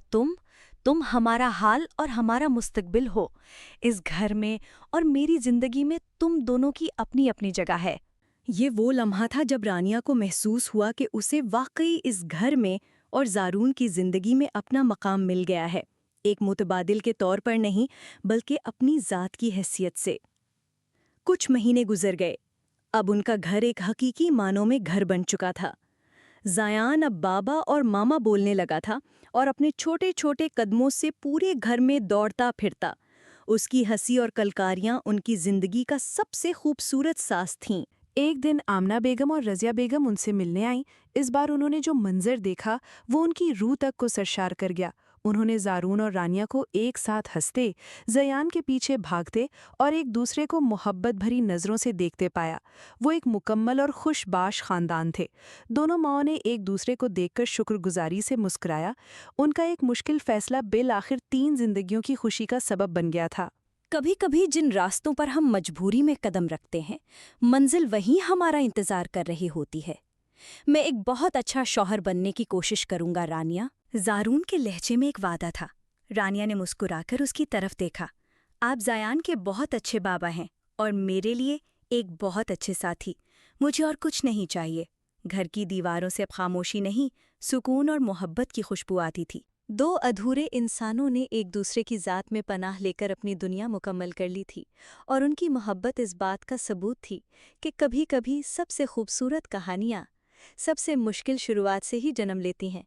A: تم ہمارا حال اور ہمارا مستقبل ہو۔ اس گھر میں اور میری زندگی میں تم دونوں کی اپنی اپنی جگہ ہے۔
C: یہ وہ لمحہ تھا جب رانیہ کو محسوس ہوا کہ اسے واقعی اس گھر میں اور زارون کی زندگی میں اپنا مقام مل گیا ہے، ایک متبادل کے طور پر نہیں بلکہ اپنی ذات کی حیثیت سے۔ کچھ مہینے گزر گئے۔ اب ان کا گھر ایک حقیقی معنوں میں گھر بن چکا تھا۔ زایان اب بابا اور ماما بولنے لگا تھا اور اپنے چھوٹے چھوٹے قدموں سے پورے گھر میں دوڑتا پھرتا۔ اس کی ہنسی اور کلکاریاں ان کی زندگی کا سب سے خوبصورت ساز تھیں۔
E: ایک دن آمنہ بیگم اور رضیہ بیگم ان سے ملنے آئیں۔ اس بار انہوں نے جو منظر دیکھا وہ ان کی روح تک کو سرشار کر گیا۔ انہوں نے زارون اور رانیہ کو ایک ساتھ ہنستے، زیان کے پیچھے بھاگتے اور ایک دوسرے کو محبت بھری نظروں سے دیکھتے پایا۔ وہ ایک مکمل اور خوش باش خاندان تھے۔ دونوں ماؤں نے ایک دوسرے کو دیکھ کر شکر گزاری سے مسکرایا۔ ان کا ایک مشکل فیصلہ بالآخر 3 زندگیوں کی خوشی کا سبب بن گیا تھا۔
C: کبھی کبھی جن راستوں پر ہم مجبوری میں قدم رکھتے ہیں، منزل وہی ہمارا انتظار کر رہی ہوتی ہے۔ میں ایک بہت اچھا شوہر بننے کی کوشش کروں گا رانیہ۔ زارون کے لہجے میں ایک وعدہ تھا۔ رانیہ نے مسکرا کر اس کی طرف دیکھا۔ آپ زایان کے بہت اچھے بابا ہیں اور میرے لیے ایک بہت اچھے ساتھی۔ مجھے اور کچھ نہیں چاہیے۔ گھر کی دیواروں سے اب خاموشی نہیں، سکون اور محبت کی خوشبو آتی تھی۔ 2 ادھورے انسانوں نے ایک دوسرے کی ذات میں پناہ لے کر اپنی دنیا مکمل کر لی تھی، اور ان کی محبت اس بات کا ثبوت تھی کہ کبھی کبھی سب سے خوبصورت کہانیاں سب سے مشکل شروعات سے ہی جنم لیتی ہیں۔